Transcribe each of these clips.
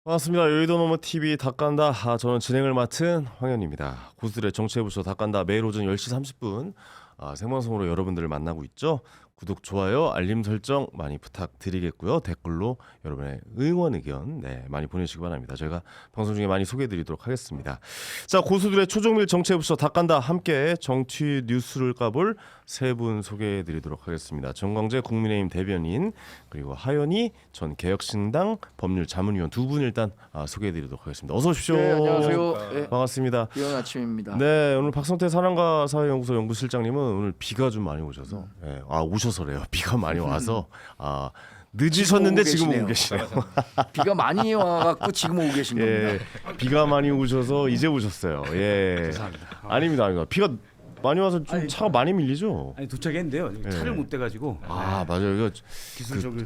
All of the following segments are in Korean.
반갑습니다. 여의도 너머 TV 닭간다. 저는 진행을 맡은 황현입니다. 고수들의 정치해보쇼 닭간다 매일 오전 10시 30분 생방송으로 여러분들을 만나고 있죠. 구독, 좋아요, 알림 설정 많이 부탁드리겠고요. 댓글로 여러분의 응원 의견 많이 보내주시기 바랍니다. 저희가 방송 중에 많이 소개해드리도록 하겠습니다. 자, 고수들의 초종밀 정치해보쇼 닭간다 함께 정치 뉴스를 까볼 세 분 소개해드리도록 하겠습니다. 정광재 국민의힘 대변인 그리고 하연희 전 개혁신당 법률자문위원 두 분 일단 소개해드리도록 하겠습니다. 어서 오십시오. 네, 안녕하세요. 네, 반갑습니다. 이런 아침입니다. 네, 오늘 박성태 사랑가 사회연구소 연구실장님은 오늘 비가 좀 많이 오셔서 오셔서래요. 비가 많이 와서 늦으셨는데 지금 오고 계시네요. 비가 많이 와갖고 지금 오고 계신 겁니다. 비가 많이 오셔서 이제 오셨어요. 죄송합니다. 아닙니다. 비가 많이 와서 좀 차가 많이 밀리죠. 아니 도착했는데요. 차를 못 대가지고. 맞아요. 이거 기술적으로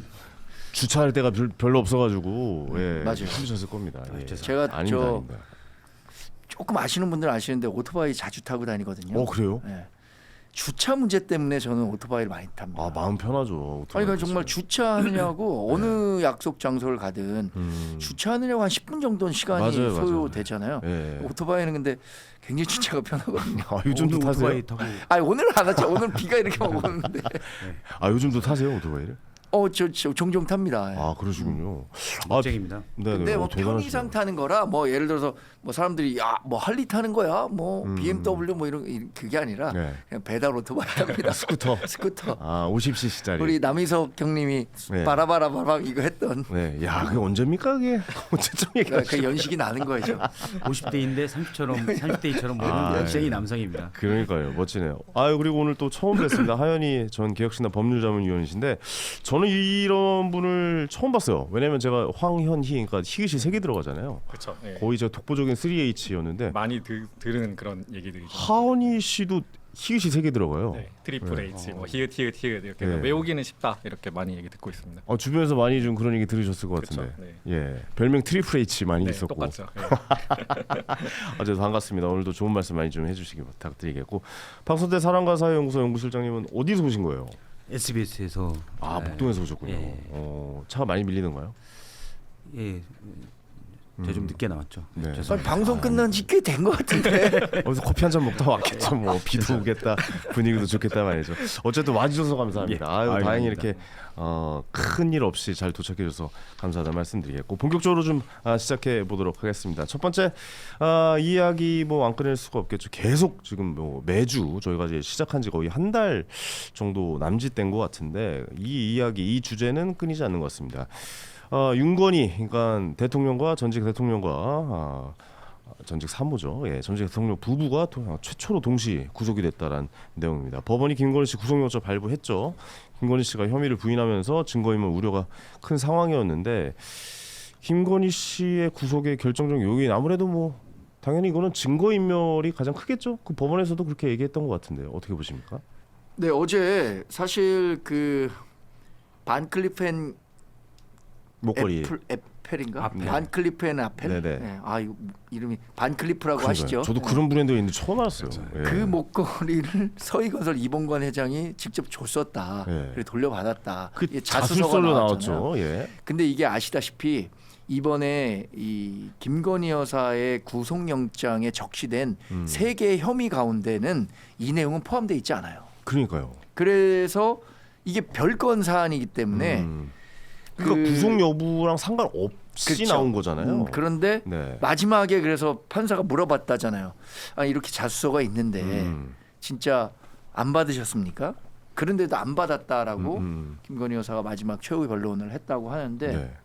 주차할 데가 별로 없어가지고 맞아요. 힘드셨을 겁니다. 제가 아닙니다. 조금 아시는 분들은 아시는데 오토바이 자주 타고 다니거든요. 그래요? 네. 주차 문제 때문에 저는 오토바이를 많이 탑니다. 마음 편하죠. 아니 그러니까 정말 주차하느냐고 어느 약속 장소를 가든 주차하느냐고 한 10분 정도는 시간이 맞아요. 소요되잖아요. 네. 오토바이는 근데 굉장히 주차가 편하거든요. 요즘도 타세요? 오토바이 타고. 아니 오늘은 안 하죠. 오늘 비가 이렇게 막 오는데. 요즘도 타세요 오토바이를? 저 종종 탑니다. 그러시군요. 멋쟁입니다. 근데 뭐 편의상 타는 거라 뭐 예를 들어서 뭐 사람들이 뭐 할리 타는 거야 뭐 BMW 뭐 이런 그게 아니라 그냥 배달 오토바이 탑니다. 스쿠터. 50cc짜리. 우리 남희석 형님이 바라바라바라 이거 했던. 네, 야, 그게 언제입니까 그게? 언제쯤 얘기가? 그 연식이 나는 거죠. 50대인데 30대처럼 보이는 멋쟁이 남성입니다. 그러니까요, 멋지네요. 그리고 오늘 또 처음 뵀습니다. 하연희 전 개혁신당 법률자문위원이신데 저는 이런 분을 처음 봤어요. 왜냐면 제가 황현희, 그러니까 희귀시 3개 들어가잖아요. 그렇죠. 네. 거의 저 독보적인 3H였는데 많이 들은 그런 얘기들이죠. 하은희 씨도 희귀시 3개 들어가요. 네, 트리플 H, 뭐 히읗 이렇게 외우기는 쉽다 이렇게 많이 얘기 듣고 있습니다. 주변에서 많이 좀 그런 얘기 들으셨을 것 같은데. 그렇죠. 네. 별명 트리플 H 많이 있었고. 똑같죠. 네. 어제도 반갑습니다. 오늘도 좋은 말씀 많이 좀 해주시기 부탁드리겠고. 박성태 사랑가 사회연구소 연구실장님은 어디서 오신 거예요? SBS에서. 목동에서 오셨군요. 차가 많이 밀리는가요? 예. 제가 좀 늦게 나왔죠. 네. 죄송합니다. 방송 끝난 지 꽤 된 것 같은데. 어디서 커피 한 잔 먹다 왔겠죠. 뭐 비도 오겠다, 분위기도 좋겠다 말이죠. 어쨌든 와주셔서 감사합니다. 다행히 이렇게 큰 일 없이 잘 도착해줘서 감사하다는 말씀드리겠고 본격적으로 좀 시작해 보도록 하겠습니다. 첫 번째 이야기 안 꺼낼 수가 없겠죠. 계속 지금 매주 저희가 이제 시작한 지 거의 한 달 정도 남짓된 것 같은데 이 이야기, 이 주제는 끊이지 않는 것 같습니다. 윤건희, 그러니까 대통령과 전직 대통령과 전직 사모죠. 전직 대통령 부부가 최초로 동시 구속이 됐다는 내용입니다. 법원이 김건희 씨 구속영장 발부했죠. 김건희 씨가 혐의를 부인하면서 증거인멸 우려가 큰 상황이었는데 김건희 씨의 구속의 결정적 요인 아무래도 당연히 이거는 증거인멸이 가장 크겠죠. 그 법원에서도 그렇게 얘기했던 것 같은데 어떻게 보십니까? 네, 어제 사실 그 반클리펜 목걸이. 애펠인가? 아펠. 반클리프 앤 아펠. 네네. 네. 이거 이름이 반클리프라고 하시죠. 저도 그런 브랜드가 있는데 처음 알았어요. 그 목걸이를 서희건설 이봉관 회장이 직접 줬었다. 그리고 돌려받았다. 이게 자술서로 나왔잖아요. 나왔죠. 근데 이게 아시다시피 이번에 이 김건희 여사의 구속영장에 적시된 3개의 혐의 가운데는 이 내용은 포함되어 있지 않아요. 그러니까요. 그래서 이게 별건 사안이기 때문에 그러니까 구속 여부랑 상관없이 그렇죠. 나온 거잖아요. 그런데 마지막에 그래서 판사가 물어봤다잖아요. 이렇게 자수서가 있는데 진짜 안 받으셨습니까? 그런데도 안 받았다라고 김건희 여사가 마지막 최후의 변론을 했다고 하는데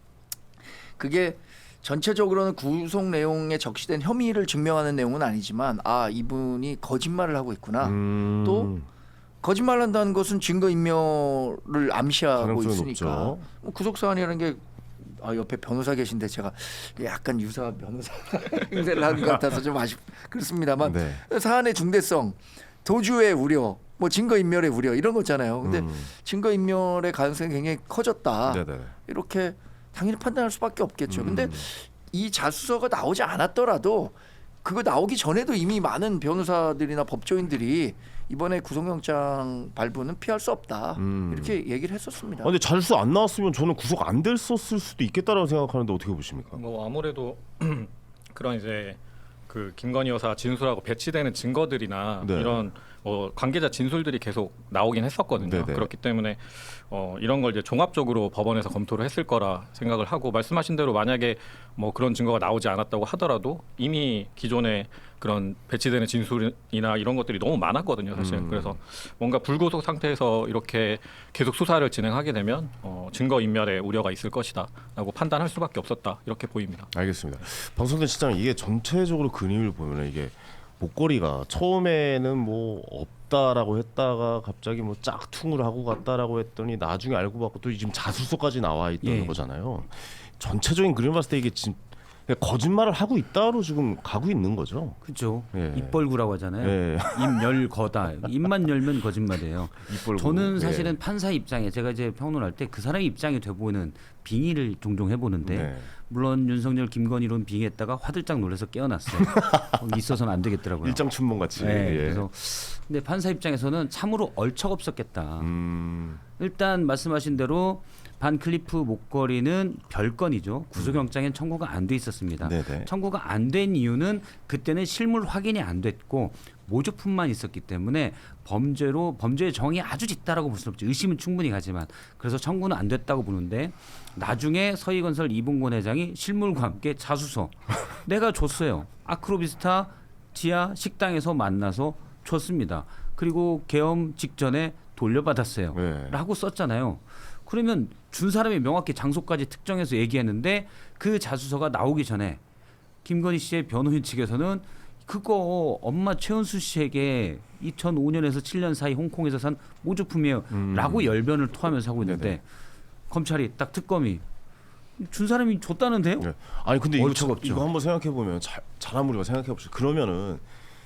그게 전체적으로는 구속 내용에 적시된 혐의를 증명하는 내용은 아니지만 이분이 거짓말을 하고 있구나. 또 거짓말한다는 것은 증거인멸을 암시하고 있으니까 구속 사안이라는 게 옆에 변호사 계신데 제가 약간 유사 변호사 행세를 하는 것 같아서 좀 그렇습니다만 사안의 중대성, 도주의 우려, 증거인멸의 우려 이런 거잖아요. 근데 증거인멸의 가능성이 굉장히 커졌다. 이렇게 당연히 판단할 수밖에 없겠죠. 근데 이 자수서가 나오지 않았더라도 그거 나오기 전에도 이미 많은 변호사들이나 법조인들이 이번에 구속영장 발부는 피할 수 없다 이렇게 얘기를 했었습니다. 근데 자술서 안 나왔으면 저는 구속 안 됐었을 수도 있겠다라고 생각하는데 어떻게 보십니까? 뭐 아무래도 그런 이제 그 김건희 여사 진술하고 배치되는 증거들이나 네. 이런 관계자 진술들이 계속 나오긴 했었거든요. 네네. 그렇기 때문에 이런 걸 이제 종합적으로 법원에서 검토를 했을 거라 생각을 하고 말씀하신 대로 만약에 뭐 그런 증거가 나오지 않았다고 하더라도 이미 기존에 그런 배치되는 진술이나 이런 것들이 너무 많았거든요, 사실. 그래서 뭔가 불구속 상태에서 이렇게 계속 수사를 진행하게 되면 증거 인멸의 우려가 있을 것이다라고 판단할 수밖에 없었다 이렇게 보입니다. 알겠습니다. 방송된 시장 이게 전체적으로 그림을 보면 이게 목걸이가 처음에는 뭐 없다라고 했다가 갑자기 뭐 짝퉁을 하고 갔다라고 했더니 나중에 알고 봤고 또 지금 자술서까지 나와 있다는 예. 거잖아요. 전체적인 그림 봤을 때 이게 지금 거짓말을 하고 있다로 지금 가고 있는 거죠. 그렇죠. 예. 입벌구라고 하잖아요. 예. 입열거다. 입만 열면 거짓말이에요. 입 벌고. 저는 예. 사실은 판사 입장에 제가 이제 평론할 때 그 사람의 입장이 돼보는 빙의를 종종 해보는데 네. 물론 윤석열, 김건희론 빙의했다가 화들짝 놀라서 깨어났어요. 거기 있어서는 안 되겠더라고요. 일장춘몽 같이. 네, 예. 그래서 근데 판사 입장에서는 참으로 얼척없었겠다. 일단 말씀하신 대로 반클리프 목걸이는 별건이죠. 구속영장엔 청구가 안 돼 있었습니다. 네네. 청구가 안 된 이유는 그때는 실물 확인이 안 됐고 모조품만 있었기 때문에 범죄의 정이 아주 짙다라고 볼 수는 없죠. 의심은 충분히 가지만 그래서 청구는 안 됐다고 보는데 나중에 서희건설 이봉권 회장이 실물과 함께 자수서 내가 줬어요. 아크로비스타 지하 식당에서 만나서 줬습니다. 그리고 계엄 직전에 돌려받았어요. 네. 라고 썼잖아요. 그러면 준 사람이 명확히 장소까지 특정해서 얘기했는데 그 자수서가 나오기 전에 김건희 씨의 변호인 측에서는 그거 엄마 최은수 씨에게 2005년에서 7년 사이 홍콩에서 산 모조품이에요 라고 열변을 토하면서 하고 있는데 네네. 검찰이 딱 특검이 준 사람이 줬다는데요? 네. 아니 근데 얼척 없죠. 이거 한번 생각해 보면 잘한 우리가 생각해 봅시다. 그러면은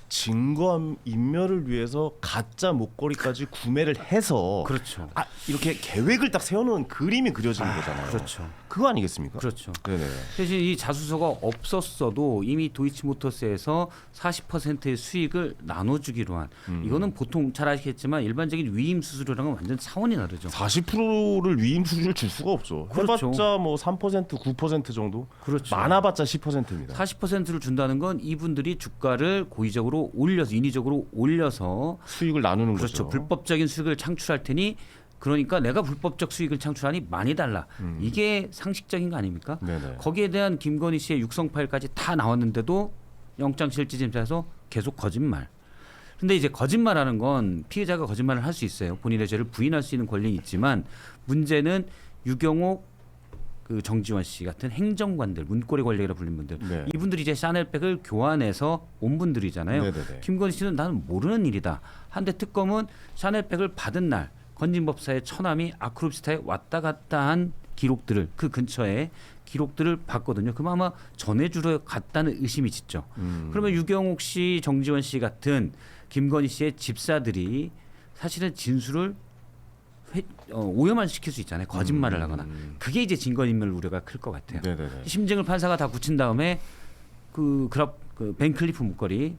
증거 인멸을 위해서 가짜 목걸이까지 구매를 해서 그렇죠. 이렇게 계획을 딱 세워놓은 그림이 그려지는 거잖아요. 그렇죠. 그거 아니겠습니까? 그렇죠. 네네. 사실 이 자수서가 없었어도 이미 도이치모터스에서 40%의 수익을 나눠주기로 한 이거는 보통 잘 아시겠지만 일반적인 위임 수수료랑은 완전 차원이 다르죠. 40%를 위임 수준을 줄 수가 없죠. 그렇죠. 해봤자 뭐 3%, 9% 정도. 그렇죠. 많아봤자 10%입니다. 40%를 준다는 건 이분들이 주가를 고의적으로 올려서 인위적으로 올려서 수익을 나누는 그렇죠. 거죠. 불법적인 수익을 창출할 테니 그러니까 내가 불법적 수익을 창출하니 많이 달라. 이게 상식적인 거 아닙니까? 네네. 거기에 대한 김건희 씨의 육성 파일까지 다 나왔는데도 영장실질심사에서 계속 거짓말. 근데 이제 거짓말하는 건 피해자가 거짓말을 할 수 있어요. 본인의 죄를 부인할 수 있는 권리는 있지만 문제는 유경옥 그 정지원 씨 같은 행정관들, 문고리 권력이라 불린 분들, 네. 이분들이 이제 샤넬백을 교환해서 온 분들이잖아요. 네네네. 김건희 씨는 나는 모르는 일이다. 한데 특검은 샤넬백을 받은 날 건진법사의 처남이 아크로비스타에 왔다 갔다 한 기록들을 그 근처에 기록들을 봤거든요. 그럼 아마 전해주러 갔다는 의심이 짙죠. 그러면 유경옥 씨, 정지원 씨 같은 김건희 씨의 집사들이 사실은 진술을 오염만 시킬 수 있잖아요. 거짓말을 하거나. 그게 이제 증거인멸 우려가 클 것 같아요. 네네네. 심증을 판사가 다 굳힌 다음에 그 벤클리프 목걸이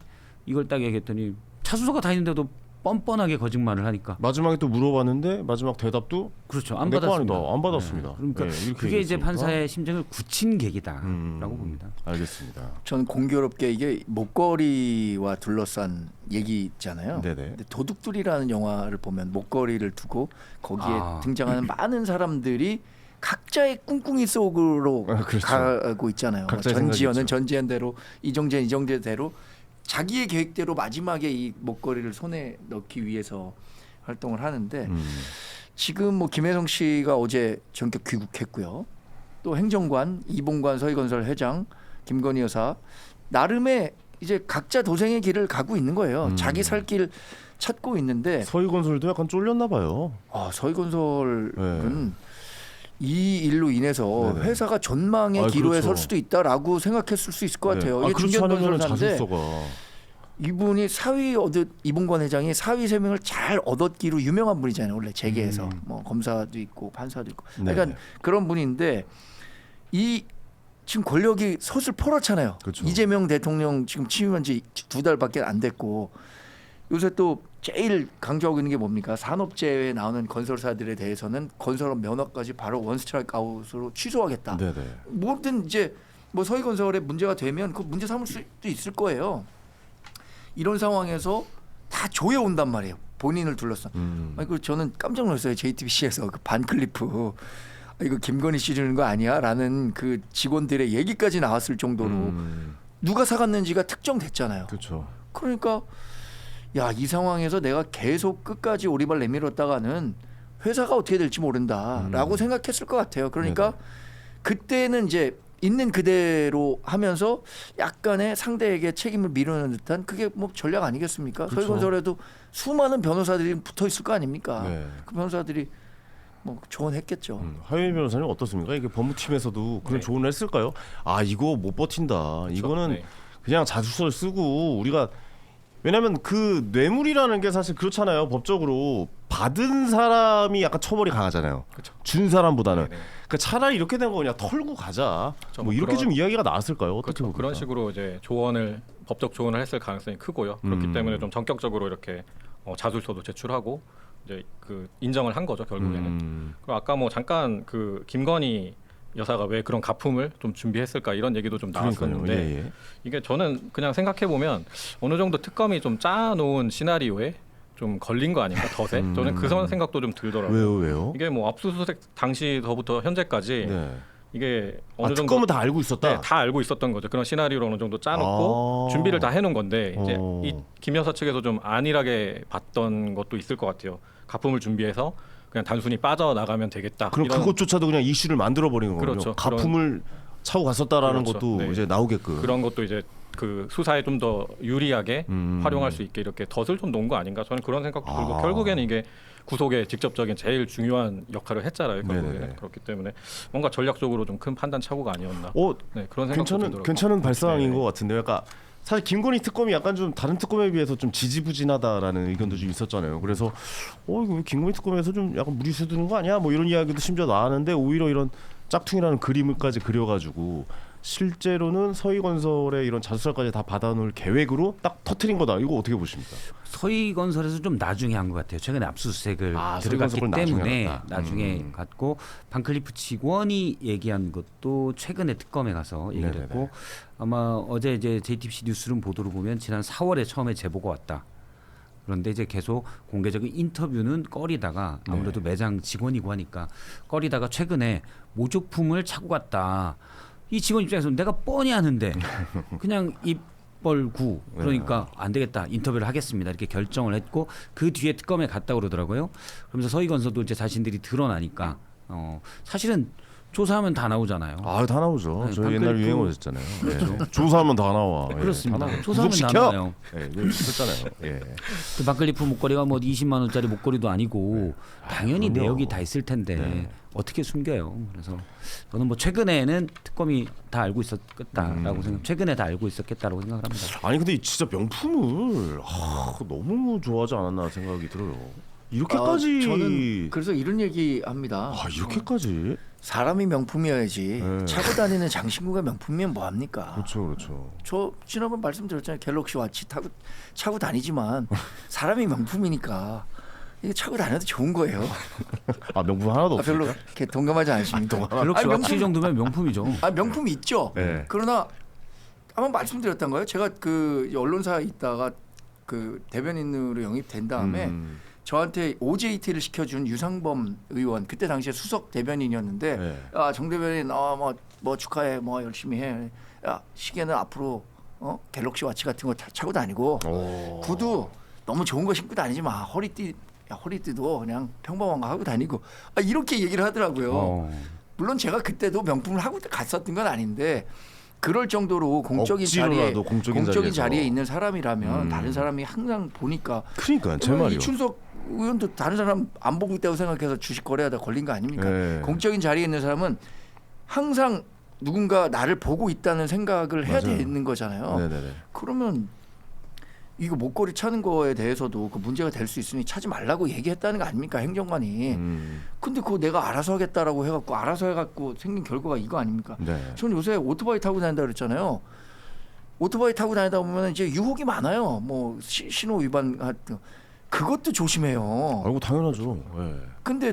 이걸 딱 얘기했더니 차수서가 다 있는데도 뻔뻔하게 거짓말을 하니까 마지막에 또 물어봤는데 마지막 대답도 그렇죠. 안 내 거 받았습니다. 아니다. 안 받았습니다. 네. 그러니까 네, 이렇게 그게 이제 얘기했으니까. 판사의 심증을 굳힌 계기다라고 봅니다. 알겠습니다. 전 공교롭게 이게 목걸이와 둘러싼 얘기 있잖아요. 네네. 근데 도둑들이라는 영화를 보면 목걸이를 두고 거기에 아. 등장하는 많은 사람들이 각자의 꿍꿍이 속으로 그렇죠. 가고 있잖아요. 각자의 전지현은 생각이 있죠. 전지현대로, 이정재대로 자기의 계획대로 마지막에 이 목걸이를 손에 넣기 위해서 활동을 하는데 지금 뭐 김혜성 씨가 어제 전격 귀국했고요. 또 행정관 이봉관 서희건설 회장 김건희 여사 나름의 이제 각자 도생의 길을 가고 있는 거예요. 자기 살 길 찾고 있는데 서희건설도 약간 쫄렸나 봐요. 서희건설은 이 일로 인해서 네네. 회사가 전망의 기로에 그렇죠. 설 수도 있다라고 생각했을 수 있을 것 같아요. 이게 그렇지 중견 않으면 건설사인데 자술서가 이분이 이봉관 회장이 사위 세명을 잘 얻었기로 유명한 분이잖아요. 원래 재계에서 뭐 검사도 있고 판사도 있고. 네. 그러니까 그런 분인데 이 지금 권력이 솥을 퍼렇잖아요. 그쵸. 이재명 대통령 지금 취임한 지 2달밖에 안 됐고 요새 또 제일 강조하고 있는 게 뭡니까? 산업재해에 나오는 건설사들에 대해서는 건설업 면허까지 바로 원스트라이크 아웃으로 취소하겠다. 네네. 뭐든 이제 뭐 서희건설에 문제가 되면 그 문제 삼을 수도 있을 거예요. 이런 상황에서 다 조여온단 말이에요. 본인을 둘러싸. 아니 그 저는 깜짝 놀랐어요. JTBC에서 그 반클리프 이거 김건희 씨 주는 거 아니야?라는 그 직원들의 얘기까지 나왔을 정도로 누가 사갔는지가 특정됐잖아요. 그렇죠. 그러니까 야, 이 상황에서 내가 계속 끝까지 오리발 내밀었다가는 회사가 어떻게 될지 모른다라고 생각했을 것 같아요. 그러니까 네네. 그때는 이제 있는 그대로 하면서 약간의 상대에게 책임을 미루는 듯한 그게 뭐 전략 아니겠습니까? 그렇죠. 서희건설에도 수많은 변호사들이 붙어 있을 거 아닙니까? 네. 그 변호사들이 뭐 조언했겠죠. 하윤희 변호사님 어떻습니까? 이게 법무팀에서도 그런 네. 조언을 했을까요? 아 이거 못 버틴다. 이거는 네. 그냥 자주서를 쓰고 우리가 왜냐하면 그 뇌물이라는 게 사실 그렇잖아요. 법적으로 받은 사람이 약간 처벌이 강하잖아요. 그쵸. 준 사람보다는. 네네. 그러니까 차라리 이렇게 된 거 그냥 털고 가자. 그쵸, 뭐 뭐 이렇게 그런- 좀 이야기가 나왔을까요? 어떻게 그렇죠. 봅니까? 그런 식으로 이제 조언을 법적 조언을 했을 가능성이 크고요. 그렇기 때문에 좀 전격적으로 이렇게 자술서도 제출하고 이제 그 인정을 한 거죠 결국에는. 그리고 아까 뭐 잠깐 그 김건희 여사가 왜 그런 가품을 좀 준비했을까 이런 얘기도 좀 나왔었는데 그러니까요. 예, 예. 이게 저는 그냥 생각해 보면 어느 정도 특검이 좀 짜놓은 시나리오에 좀 걸린 거 아닌가 덫에 저는 그 생각도 좀 들더라고요. 왜요? 이게 뭐 압수수색 당시서부터 현재까지 네. 이게 어느 아, 정도 특검은 다 알고 있었다. 네, 다 알고 있었던 거죠. 그런 시나리오를 어느 정도 짜놓고 아. 준비를 다 해놓은 건데 이제 어. 이 김 여사 측에서 좀 안일하게 봤던 것도 있을 것 같아요. 가품을 준비해서 그냥 단순히 빠져나가면 되겠다. 그럼 이런 그것조차도 그냥 이슈를 만들어 버린 거군요. 그렇죠. 가품을 차고 갔었다라는 그렇죠. 것도 네. 이제 나오게끔. 그런 것도 이제 그 수사에 좀 더 유리하게 음. 활용할 수 있게 이렇게 덫을 좀 놓은 거 아닌가 저는 그런 생각도 들고 아. 결국에는 이게 구속에 직접적인 제일 중요한 역할을 했잖아요. 결국에는 네네네. 그렇기 때문에 뭔가 전략적으로 좀 큰 판단 착오가 아니었나. 네, 그런 생각도 들더라고요. 괜찮은 발상인 네. 것 같은데요. 그러니까 사실 김건희 특검이 약간 좀 다른 특검에 비해서 좀 지지부진하다라는 의견도 좀 있었잖아요. 그래서 이거 김건희 특검에서 좀 약간 무리수 두는 거 아니야? 뭐 이런 이야기도 심지어 나왔는데 오히려 이런 짝퉁이라는 그림을까지 그려가지고 실제로는 서희건설의 이런 자수설까지 다 받아놓을 계획으로 딱 터트린 거다. 이거 어떻게 보십니까? 서희건설에서 좀 나중에 한 것 같아요. 최근에 압수수색을 들어갔기 서희건설은 나중에 때문에 갔다. 나중에 갔고 반클리프 직원이 얘기한 것도 최근에 특검에 가서 얘기를 네네네. 했고 아마 어제 이제 JTBC 뉴스룸 보도를 보면 지난 4월에 처음에 제보가 왔다. 그런데 이제 계속 공개적인 인터뷰는 꺼리다가 아무래도 매장 직원이고 하니까 꺼리다가 최근에 모조품을 차고 갔다. 이 직원 입장에서는 내가 뻔히 아는데 그냥 입 벌구 그러니까 안 되겠다 인터뷰를 하겠습니다 이렇게 결정을 했고 그 뒤에 특검에 갔다 그러더라고요. 그러면서 서희건설도 이제 자신들이 드러나니까 사실은 조사하면 다 나오잖아요. 다 나오죠. 네, 저희 옛날 반클리프- 유행어였잖아요. 조사하면 다 나와. 그렇습니다. 다 나와. 조사하면 다 구속시켜? 나와요. 네, 그랬잖아요. 예. 그 반클리프 목걸이가 뭐 20만 원짜리 목걸이도 아니고 당연히 그럼요. 내역이 다 있을 텐데 어떻게 숨겨요. 그래서 저는 뭐 최근에는 특검이 다 알고 있었겠다라고 생각. 최근에 다 알고 있었겠다라고 생각을 합니다. 아니 근데 진짜 명품을 너무 좋아하지 않았나 생각이 들어요. 이렇게까지 저는 그래서 이런 얘기 합니다. 이렇게까지 사람이 명품이어야지 네. 차고 다니는 장신구가 명품이면 뭐 합니까? 그렇죠. 저 지난번 말씀드렸잖아요. 갤럭시 와치 차고 다니지만 사람이 명품이니까 이게 차고 다녀도 좋은 거예요. 명품 하나도 별로 없습니까? 이렇게 동감하지 않습니까? 갤럭시 아니, 와치 정도면 명품이죠. 명품이 있죠. 네. 그러나 한번 말씀드렸던 거예요. 제가 그 언론사에 있다가 그 대변인으로 영입된 다음에 저한테 OJT를 시켜준 유상범 의원 그때 당시에 수석 대변인이었는데 네. 정 대변인 뭐 축하해 뭐 열심히 해. 야 시계는 앞으로 갤럭시 와치 같은 거 차고 다니고 구두 너무 좋은 거 신고 다니지 마. 허리띠도 그냥 평범한 거 하고 다니고 이렇게 얘기를 하더라고요. 물론 제가 그때도 명품을 하고 갔었던 건 아닌데 그럴 정도로 공적인 억지로라도 공적인 자리에 있는 사람이라면 다른 사람이 항상 보니까 그러니까 제 말이요. 이춘석 의원도 다른 사람 안 보고 있다고 생각해서 주식 거래하다 걸린 거 아닙니까? 네. 공적인 자리에 있는 사람은 항상 누군가 나를 보고 있다는 생각을 해야 맞아요. 되는 거잖아요. 네네네. 그러면 이거 목걸이 차는 거에 대해서도 그 문제가 될 수 있으니 차지 말라고 얘기했다는 거 아닙니까 행정관이. 근데 그거 내가 알아서 하겠다라고 해갖고 알아서 해갖고 생긴 결과가 이거 아닙니까? 네. 저는 요새 오토바이 타고 다닌다 그랬잖아요. 오토바이 타고 다니다 보면 이제 유혹이 많아요. 뭐 신호 위반 그것도 조심해요. 아이고 당연하죠. 예. 근데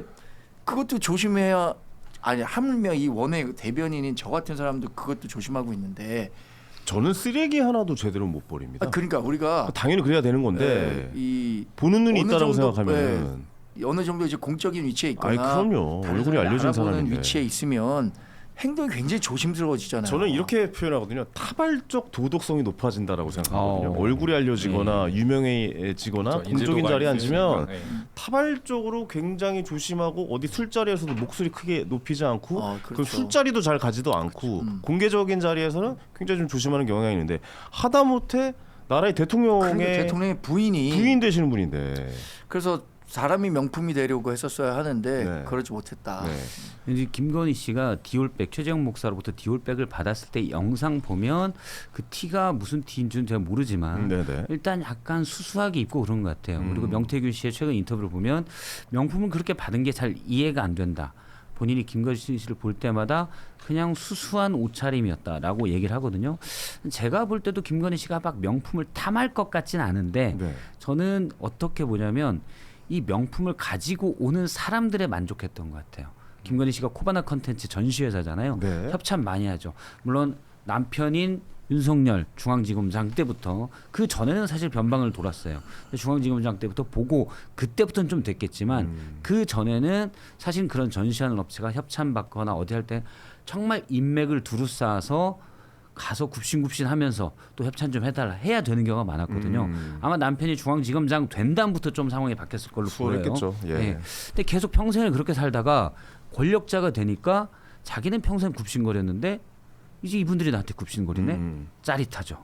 그것도 조심해야 아니 하물며 이 원외 대변인인 저 같은 사람도 그것도 조심하고 있는데 저는 쓰레기 하나도 제대로 못 버립니다. 그러니까 우리가 당연히 그래야 되는 건데 이 보는 눈이 어느 있다라고 정도, 생각하면 어느 정도 이제 공적인 위치에 있거나 아니 그럼요. 다른 얼굴이 사람이 알려진 알아보는 사람인데. 위치에 있으면 행동이 굉장히 조심스러워지잖아요. 저는 이렇게 표현하거든요. 타발적 도덕성이 높아진다라고 생각하거든요. 얼굴이 알려지거나 유명해지거나 그렇죠. 공적인 인지도가 자리에 있으시니까. 앉으면 네. 타발적으로 굉장히 조심하고 어디 술자리에서도 목소리 크게 높이지 않고 그 그렇죠. 술자리도 잘 가지도 않고 공개적인 자리에서는 굉장히 좀 조심하는 경향이 있는데 하다못해 나라의 그러니까 대통령의 대통령의 부인이 부인 되시는 분인데 그래서 사람이 명품이 되려고 했었어야 하는데 네. 그러지 못했다. 네. 이제 김건희 씨가 디올백 최재형 목사로부터 디올백을 받았을 때 영상 보면 그 티가 무슨 티인 줄은 제가 모르지만 네네. 일단 약간 수수하게 입고 그런 것 같아요. 그리고 명태균 씨의 최근 인터뷰를 보면 명품을 그렇게 받은 게 잘 이해가 안 된다. 본인이 김건희 씨를 볼 때마다 그냥 수수한 옷차림이었다라고 얘기를 하거든요. 제가 볼 때도 김건희 씨가 막 명품을 탐할 것 같지는 않은데 네. 저는 어떻게 보냐면 이 명품을 가지고 오는 사람들에 만족했던 것 같아요. 김건희 씨가 코바나 컨텐츠 전시회사잖아요. 네. 협찬 많이 하죠. 물론 남편인 윤석열 중앙지검장 때부터 그 전에는 사실 변방을 돌았어요. 중앙지검장 때부터 보고 그때부터는 좀 됐겠지만 그 전에는 사실 그런 전시하는 업체가 협찬 받거나 어디 할 때 정말 인맥을 두루싸서 가서 굽신굽신하면서 또 협찬 좀 해달라 해야 되는 경우가 많았거든요. 아마 남편이 중앙지검장 된 다음부터 좀 상황이 바뀌었을 걸로 보여요. 수월했겠죠. 예. 네. 근데 계속 평생을 그렇게 살다가 권력자가 되니까 자기는 평생 굽신거렸는데 이제 이분들이 나한테 굽신거리네. 짜릿하죠.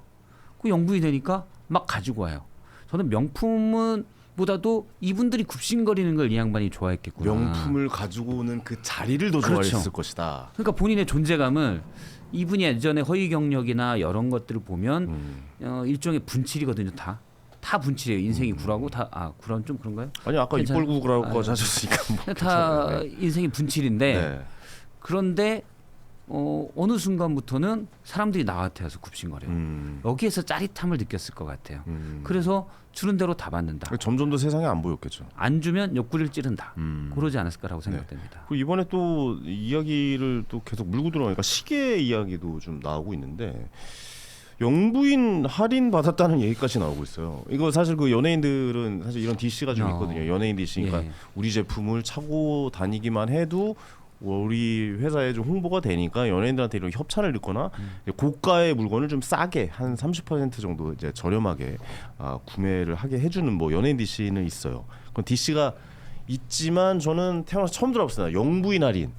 그 영부인 되니까 막 가지고 와요. 저는 명품은 보다도 이분들이 굽신거리는 걸 이 양반이 좋아했겠구나. 명품을 가지고 오는 그 자리를 더 그렇죠. 좋아했을 것이다. 그러니까 본인의 존재감을 이분이 예전에 허위 경력이나 이런 것들을 보면 일종의 분칠이거든요. 다 분칠이에요. 인생이 구라고 구라는 좀 그런가요? 아니 아까 괜찮아요. 입벌구라고 하셨으니까 뭐 다 괜찮아요. 인생이 분칠인데 네. 그런데 어느 순간부터는 사람들이 나한테 와서 굽신거려요. 여기에서 짜릿함을 느꼈을 것 같아요. 그래서 주는 대로 다 받는다. 점점 더 세상에 안 보였겠죠. 안 주면 옆구리를 찌른다. 그러지 않았을까라고 네. 생각됩니다. 그리고 이번에 또 이야기를 또 계속 물고 들어가니까 시계 이야기도 좀 나오고 있는데 영부인 할인 받았다는 얘기까지 나오고 있어요. 이거 사실 그 연예인들은 사실 이런 DC가 좀 있거든요. 연예인 DC니까 예. 우리 제품을 차고 다니기만 해도 우리 회사에 좀 홍보가 되니까 연예인들한테 이런 협찬을 넣거나 고가의 물건을 좀 싸게 한 30% 정도 이제 저렴하게 구매를 하게 해주는 뭐 연예인 DC는 있어요. 그건 DC가 있지만 저는 태어나서 처음 들어봤어요. 영부인 할인.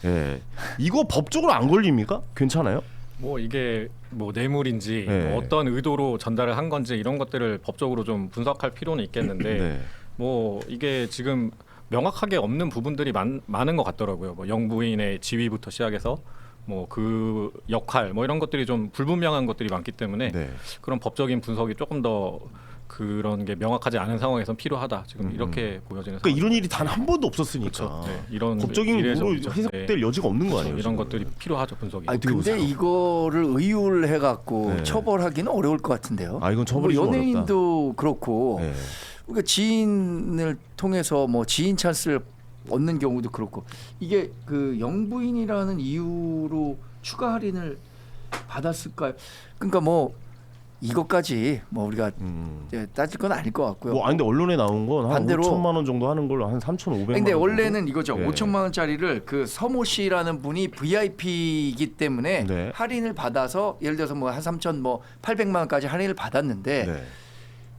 예. 이거 법적으로 안 걸립니까? 괜찮아요? 뭐 이게 뭐 뇌물인지 네. 뭐 어떤 의도로 전달을 한 건지 이런 것들을 법적으로 좀 분석할 필요는 있겠는데 네. 뭐 이게 지금 명확하게 없는 부분들이 많은 것 같더라고요. 뭐 영부인의 지위부터 시작해서 뭐 그 역할 뭐 이런 것들이 좀 불분명한 것들이 많기 때문에 네. 그런 법적인 분석이 조금 더 그런 게 명확하지 않은 상황에선 필요하다. 지금 이렇게 보여지는. 그러니까 이런 일이 단 한 번도 없었으니까 그렇죠. 네, 이런 법적인 일에서 으로 그렇죠. 해석될 여지가 없는 거 아니에요? 이런 지금? 것들이 필요하죠 분석이. 아니, 어떻게 근데 보세요? 이거를 의율해 갖고 네. 처벌하기는 어려울 것 같은데요. 이건 처벌이 뭐 좀 연예인도 그렇고 네. 그러니까 지인을 통해서 뭐 지인 찬스를 얻는 경우도 그렇고 이게 그 영부인이라는 이유로 추가 할인을 받았을까요? 그러니까 뭐 이것까지 뭐 우리가 이제 따질 건 아닐 것 같고요. 뭐 근데 언론에 나온 건 한 반대로 5천만 원 정도 하는 걸로 한 3,500만 원. 근데 정도? 원래는 이거죠. 네. 5천만 원짜리를 그 서모 씨라는 분이 VIP이기 때문에 네. 할인을 받아서 예를 들어서 뭐 한 3천 뭐 800만 원까지 할인을 받았는데 네.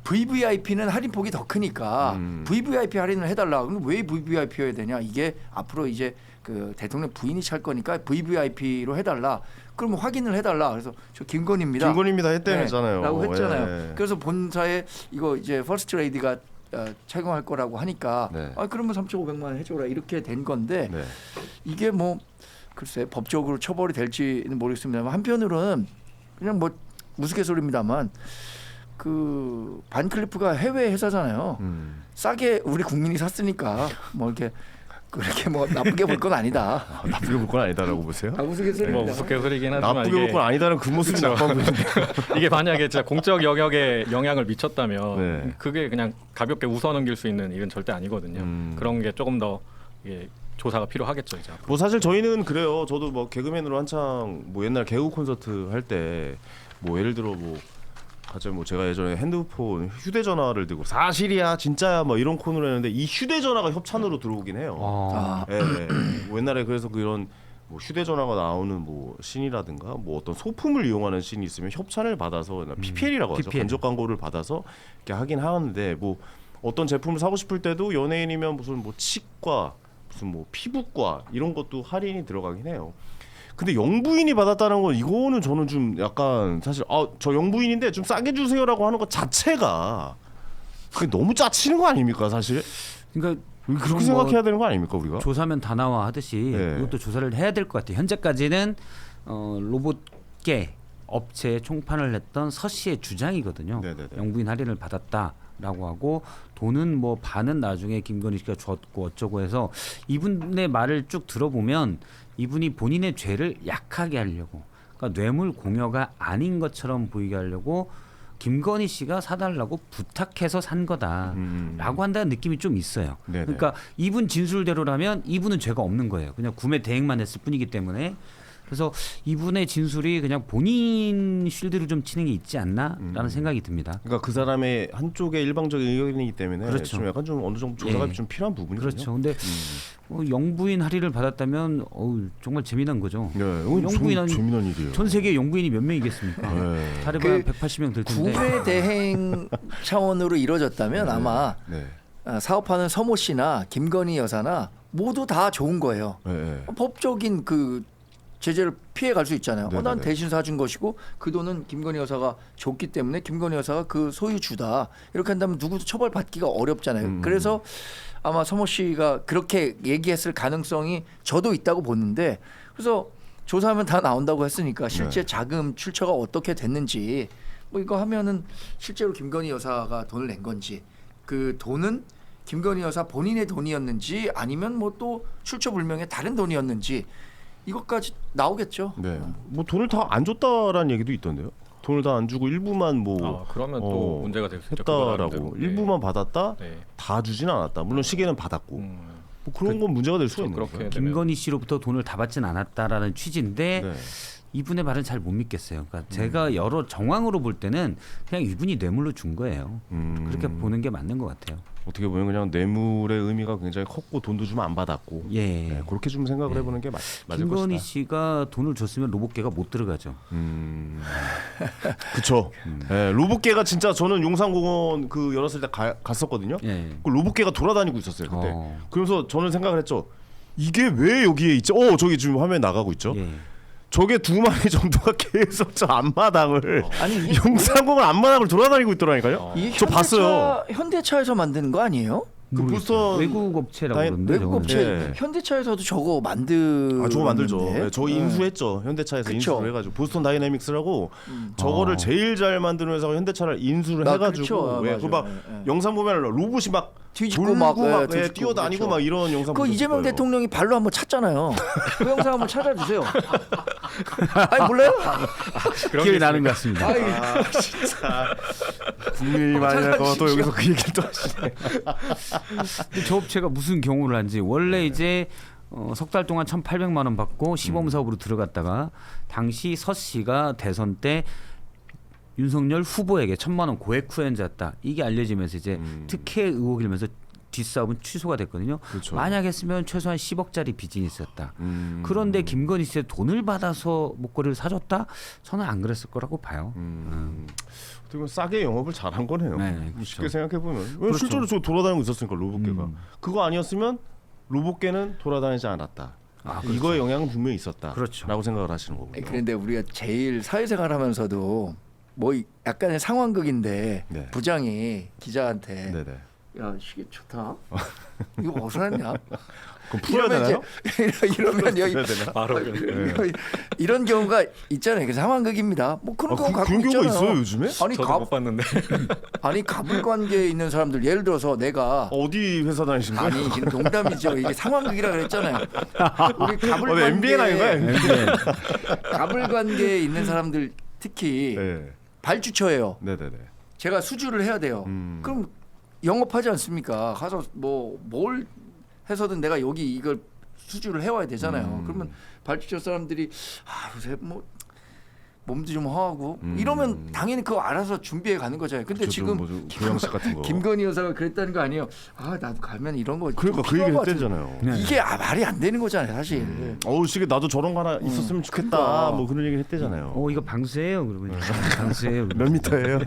VVIP는 할인폭이 더 크니까 VVIP 할인을 해달라. 그럼 왜 VVIP여야 되냐? 이게 앞으로 이제 그 대통령 부인이 찰 거니까 VVIP로 해달라. 그러면 확인을 해달라. 그래서 저 김건희입니다. 김건희입니다 했다면서요. 라고 했잖아요. 예. 그래서 본사에 이거 이제 퍼스트 레이디가 착용할 거라고 하니까 네. 그러면 3,500만 원 해줘라 이렇게 된 건데 네. 이게 뭐 글쎄 법적으로 처벌이 될지는 모르겠습니다만 한편으로는 그냥 뭐 우스갯소리입니다만 그 반클리프가 해외 회사잖아요. 싸게 우리 국민이 샀으니까 뭐 이렇게 그렇게 뭐 나쁘게 볼 건 아니다. 나쁘게 볼 건 아니다라고 보세요? 뭐 우스갯소리긴 하지만 나쁘게 볼 건 아니다는 그 모습이 나빠 보이는데. 이게 만약에 진짜 공적 영역에 영향을 미쳤다면 네. 그게 그냥 가볍게 웃어넘길 수 있는 일은 절대 아니거든요. 그런 게 조금 더 이게 조사가 필요하겠죠. 이제. 뭐 사실 저희는 그래요. 저도 뭐 개그맨으로 한창 뭐 옛날 개그 콘서트 할 때 뭐 예를 들어 뭐 가장 뭐 제가 예전에 핸드폰 휴대전화를 들고 사실이야 진짜야 뭐 이런 코너를 했는데 이 휴대전화가 협찬으로 들어오긴 해요. 아. 예, 예. 뭐 옛날에 그래서 그런 뭐 휴대전화가 나오는 뭐 씬이라든가 뭐 어떤 소품을 이용하는 씬이 있으면 협찬을 받아서 PPL이라고 하죠. PPL. 간접 광고를 받아서 이렇게 하긴 하는데 뭐 어떤 제품을 사고 싶을 때도 연예인이면 무슨 뭐 치과 무슨 뭐 피부과 이런 것도 할인이 들어가긴 해요. 근데 영부인이 받았다는 건 이거는 저는 좀 약간 사실 저 영부인인데 좀 싸게 주세요라고 하는 것 자체가 그게 너무 짜치는 거 아닙니까 사실? 그러니까 그렇게 그건 생각해야 되는 거 아닙니까 우리가? 조사면 다 나와 하듯이 네. 이것도 조사를 해야 될 것 같아요. 현재까지는 로봇계 업체에 총판을 냈던 서 씨의 주장이거든요. 네네네. 영부인 할인을 받았다라고 하고 돈은 뭐 반은 나중에 김건희 씨가 줬고 어쩌고 해서 이분의 말을 쭉 들어보면 이분이 본인의 죄를 약하게 하려고 그러니까 뇌물 공여가 아닌 것처럼 보이게 하려고 김건희 씨가 사달라고 부탁해서 산 거다라고 한다는 느낌이 좀 있어요. 네네. 그러니까 이분 진술대로라면 이분은 죄가 없는 거예요. 그냥 구매 대행만 했을 뿐이기 때문에 그래서 이분의 진술이 그냥 본인 쉴드를 좀 치는 게 있지 않나라는 생각이 듭니다. 그러니까 그 사람의 한쪽의 일방적인 의견이기 때문에 그렇죠. 좀 약간 좀 어느 정도 조사가 예. 좀 필요한 부분이거든요. 그렇죠. 근데 영부인 할인을 받았다면 정말 재미난 거죠. 네, 영부인 재미난 일이에요. 전 세계 영부인이 몇 명이겠습니까? 네. 잘해봐야 그 180명 될 텐데. 구매 대행 차원으로 이루어졌다면 아마 네. 사업하는 서모 씨나 김건희 여사나 모두 다 좋은 거예요. 네, 네. 법적인 그 제재를 피해 갈 수 있잖아요. 난 네네네. 대신 사준 것이고 그 돈은 김건희 여사가 줬기 때문에 김건희 여사가 그 소유주다. 이렇게 한다면 누구도 처벌받기가 어렵잖아요. 그래서 아마 서모 씨가 그렇게 얘기했을 가능성이 저도 있다고 보는데 그래서 조사하면 다 나온다고 했으니까 실제 네. 자금 출처가 어떻게 됐는지 뭐 이거 하면은 실제로 김건희 여사가 돈을 낸 건지 그 돈은 김건희 여사 본인의 돈이었는지 아니면 뭐 또 출처 불명의 다른 돈이었는지 이것까지 나오겠죠. 네. 뭐 돈을 다 안 줬다라는 얘기도 있던데요. 돈을 다 안 주고 일부만 뭐 그러면 또 문제가 될 수 있죠. 그거 했다라고 나름대로. 일부만 받았다 네. 다 주진 않았다. 물론 시계는 받았고 뭐 그런 건 문제가 될 수 있는 그렇게 거죠. 되면 김건희 씨로부터 돈을 다 받진 않았다라는 취지인데 네. 이분의 말은 잘 못 믿겠어요. 그러니까 제가 여러 정황으로 볼 때는 그냥 이분이 뇌물로 준 거예요. 그렇게 보는 게 맞는 것 같아요. 어떻게 보면 그냥 뇌물의 의미가 굉장히 컸고 돈도 주면 안 받았고 예. 네, 그렇게 좀 생각을 해보는 게 맞을 김건희 것이다. 씨가 돈을 줬으면 로봇계가 못 들어가죠. 그쵸. 네, 로봇계가 진짜 저는 용산공원 그 열었을 때 갔었거든요. 예. 그 로봇계가 돌아다니고 있었어요 그때. 어. 그래서 저는 생각을 했죠. 이게 왜 여기에 있지? 저기 지금 화면 나가고 있죠. 예. 저게 2마리 정도가 계속 저 앞마당을 아니 이게 용산공원 앞마당을 돌아다니고 있더라니까요. 이게 저 봤어요. 현대차에서 만드는 거 아니에요? 그 보스턴 외국 업체라고 다행- 그러는데 외국 저거는. 업체 네. 현대차에서도 저거 만들. 저거 만들죠. 네, 저 인수했죠. 현대차에서 그쵸. 인수를 해가지고 보스턴 다이내믹스라고 저거를 제일 잘 만드는 회사가 현대차를 인수를 해가지고 그렇죠. 왜 맞아요. 그막 예. 영상 보면 로봇이 막 뒤집고 돌고 막, 막 뒤집고, 뛰어다니고 그렇죠. 막 이런 영상 그 보셨을 이재명 거예요. 대통령이 발로 한번 찼잖아요. 그 영상 한번 찾아주세요. 아니 몰라요? 기억이 나는 것 같습니다. 진짜 국민이 많이 할까 또 여기서 그 얘기를 또 하시네. 근데 저 업체가 무슨 경우를 한지 원래 이제 석 달 동안 1,800만 원 받고 시범 사업으로 들어갔다가 당시 서 씨가 대선 때 윤석열 후보에게 1,000만 원 고액 후원자였다. 이게 알려지면서 이제 특혜 의혹이면서 뒷사업은 취소가 됐거든요. 그렇죠. 만약 했으면 최소한 10억짜리 빚이 있었다. 그런데 김건희 씨의 돈을 받아서 목걸이를 사줬다? 저는 안 그랬을 거라고 봐요. 어떻게 보면 싸게 영업을 잘한 거네요. 네, 그렇죠. 쉽게 생각해 보면 왜 그렇죠. 실제로 저 돌아다니고 있었으니까 로봇계가 그거 아니었으면 로봇계는 돌아다니지 않았다. 이거의 영향은 분명히 있었다. 그렇죠. 라고 생각을 하시는 거군요. 그런데 우리가 제일 사회생활하면서도 뭐 약간의 상황극인데 네. 부장이 기자한테 네네. 야 시계 좋다. 이거 어디서 났냐? 그럼 풀어야 되나요? 이러면 여기 풀어야 되나? 바로 이런 경우가 있잖아요. 그 상황극입니다. 뭐 그런 경우 가끔 그런 경우가 있잖아요. 있어요 요즘에? 아니 저도 못 봤는데. 아니 가불 관계에 있는 사람들 예를 들어서 내가 어디 회사 다니신 거예요? 아니 이게 농담이죠. 이게 상황극이라 그랬잖아요. 우리 가불 MBN 아닌가요? MBN. 가불 관계에 있는 사람들 특히 네. 발주처예요. 네네네. 제가 수주를 해야 돼요. 그럼 영업하지 않습니까? 가서 뭐 뭘 해서든 내가 여기 이걸 수주를 해와야 되잖아요. 그러면 발주처 사람들이 요새 뭐 몸도 좀 허하고 이러면 당연히 그거 알아서 준비해 가는 거잖아요. 근데 지금 교양식 같은 거. 김건희 여사가 그랬다는 거 아니에요? 나도 가면 이런 거 그러니까 그 얘기를 했대잖아요. 이게 말이 안 되는 거잖아요, 사실. 시계 나도 저런 거 하나 있었으면 좋겠다. 그러니까. 뭐 그런 얘기를 했대잖아요. 이거 방수예요. 그러면 방수예요. 몇 미터예요?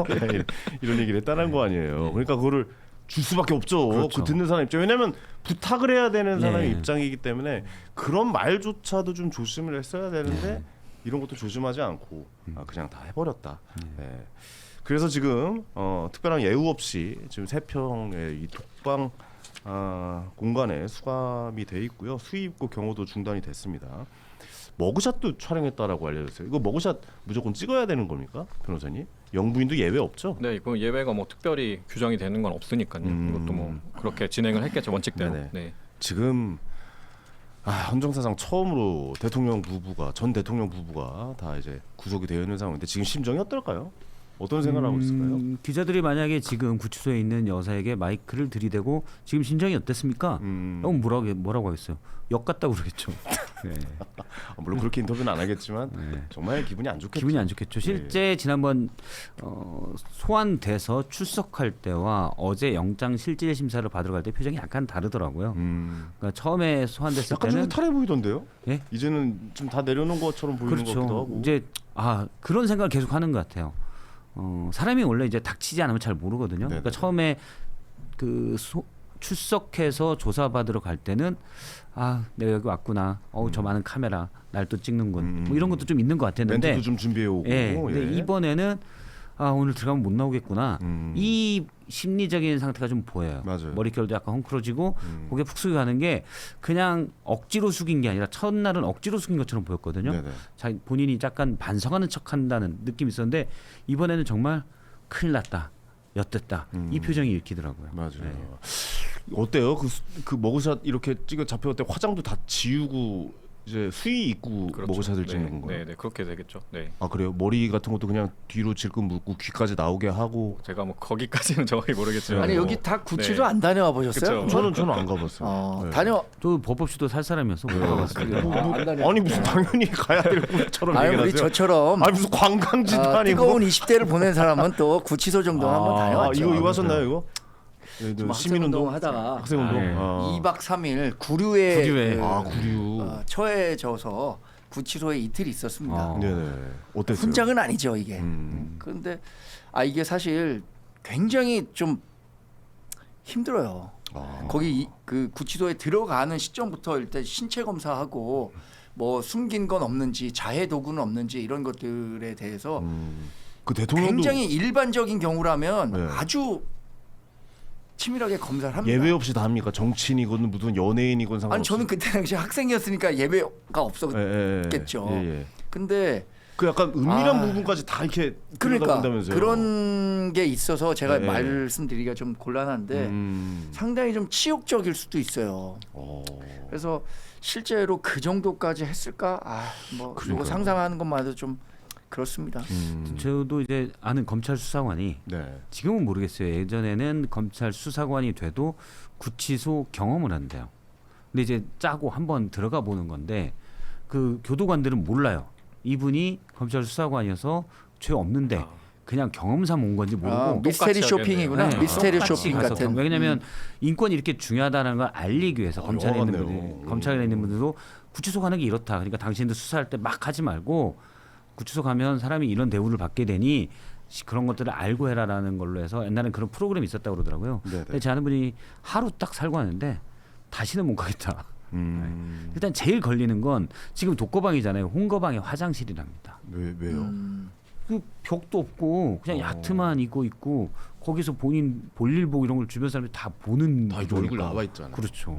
이런 얘기를 했다는 거 아니에요. 그러니까 그거를 줄 수밖에 없죠. 그렇죠. 그 듣는 사람 입장. 왜냐하면 부탁을 해야 되는 사람의 네. 입장이기 때문에 그런 말조차도 좀 조심을 했어야 되는데 이런 것도 조심하지 않고 그냥 다 해버렸다. 네. 그래서 지금 특별한 예우 없이 지금 3평의 이 독방 공간에 수감이 돼 있고요. 수입고 경호도 중단이 됐습니다. 머그샷도 촬영했다라고 알려졌어요. 이거 머그샷 무조건 찍어야 되는 겁니까, 변호사님? 영부인도 예외 없죠? 네, 이거 예외가 뭐 특별히 규정이 되는 건 없으니까요. 이것도 뭐 그렇게 진행을 했겠죠, 원칙대로. 네네. 네. 지금 헌정사상 처음으로 전 대통령 부부가 다 이제 구속이 되어 있는 상황인데 지금 심정이 어떨까요? 어떤 생각을 하고 있을까요? 기자들이 만약에 지금 구치소에 있는 여사에게 마이크를 들이대고 지금 심정이 어땠습니까? 뭐라고 하겠어요? 역 같다고 그러겠죠. 네. 물론 그렇게 인터뷰는 안 하겠지만 정말 기분이 안 좋겠죠. 기분이 안 좋겠죠. 실제 지난번 소환돼서 출석할 때와 어제 영장 실질 심사를 받으러 갈 때 표정이 약간 다르더라고요. 그러니까 처음에 소환됐을 약간 때는 좀 탈해 보이던데요? 예? 이제는 좀 다 내려놓은 것처럼 보이는 것 같기도 그렇죠. 하고. 이제 그런 생각을 계속 하는 것 같아요. 사람이 원래 이제 닥치지 않으면 잘 모르거든요. 그러니까 처음에 출석해서 조사받으러 갈 때는 내가 여기 왔구나. 저 많은 카메라 날 또 찍는군. 뭐 이런 것도 좀 있는 것 같았는데. 멘트도 좀 준비해 오고. 근데 이번에는 오늘 들어가면 못 나오겠구나. 이 심리적인 상태가 좀 보여요. 맞아요. 머릿결도 약간 헝클어지고 고개 푹 숙여가는 게 그냥 억지로 숙인 게 아니라 첫날은 억지로 숙인 것처럼 보였거든요. 자기 본인이 약간 반성하는 척한다는 느낌이 있었는데 이번에는 정말 큰일 났다. 엿됐다. 이 표정이 읽히더라고요. 맞아요. 네. 어때요? 그 머그샷 이렇게 찍어 잡혀갈 때 화장도 다 지우고 이제 수의 입고 그렇죠. 머그샷을 찍는 건가요? 네, 그렇게 되겠죠. 네. 그래요? 머리 같은 것도 그냥 뒤로 질끈 묶고 귀까지 나오게 하고. 제가 뭐 거기까지는 정확히 모르겠지만. 아니 여기 다 구치소 안 다녀와 보셨어요? 그쵸. 저는 안 가봤어요. 네. 다녀. 법 없이도 살 사람이어서 못 가봤어요. 아니 무슨 당연히 가야 될 것처럼 아니 우리 얘기하세요. 저처럼 무슨 관광지도 아니고. 뜨거운 20대를 보낸 사람은 또 구치소 정도는 한번 다녀왔죠. 이거 하셨나요 이거? 뭐 시민운동 하다가 학생운동. 2박 3일 구류에 구류. 처해져서 구치소에 이틀 있었습니다. 네네. 어땠어요? 훈장은 아니죠 이게. 그런데 이게 사실 굉장히 좀 힘들어요. 거기 그 구치소에 들어가는 시점부터 일단 신체 검사하고 뭐 숨긴 건 없는지 자해 도구는 없는지 이런 것들에 대해서 그 대통령도 굉장히 일반적인 경우라면 네. 아주 치밀하게 검사를 합니다. 예외 없이 다 합니까? 정치인이건 무슨 연예인이건 상관없이. 아니 저는 그때 당시 학생이었으니까 예외가 없었겠죠. 근데 그 약간 은밀한 부분까지 다 이렇게 그러니까 들여다본다면서요. 그런 게 있어서 제가 네. 말씀드리기가 좀 곤란한데 상당히 좀 치욕적일 수도 있어요. 그래서 실제로 그 정도까지 했을까? 뭐 이거 상상하는 것만 해도 좀 그렇습니다. 저도 이제 아는 검찰 수사관이 지금은 모르겠어요. 예전에는 검찰 수사관이 돼도 구치소 경험을 한대요. 근데 이제 짜고 한번 들어가 보는 건데 그 교도관들은 몰라요. 이분이 검찰 수사관이어서 죄 없는데 그냥 경험삼 온 건지 모르고 미스테리 쇼핑이구나. 네. 미스테리 똑같이 쇼핑 가서 같은. 왜냐하면 인권이 이렇게 중요하다는 걸 알리기 위해서 검찰에 있는 분들, 검찰에 있는 분들도 구치소 가는 게 이렇다. 그러니까 당신들 수사할 때 막 하지 말고 구치소 가면 사람이 이런 대우를 받게 되니 그런 것들을 알고 해라라는 걸로 해서 옛날엔 그런 프로그램이 있었다고 그러더라고요. 근데 제 아는 분이 하루 딱 살고 왔는데 다시는 못 가겠다. 일단 제일 걸리는 건 지금 독거방이잖아요. 홍거방의 화장실이랍니다. 왜요? 그 벽도 없고 그냥 야트만 입고 있고 거기서 본인 볼일복 이런 걸 주변 사람들이 다 보는 다 구조니까. 얼굴 나와 있잖아. 그렇죠.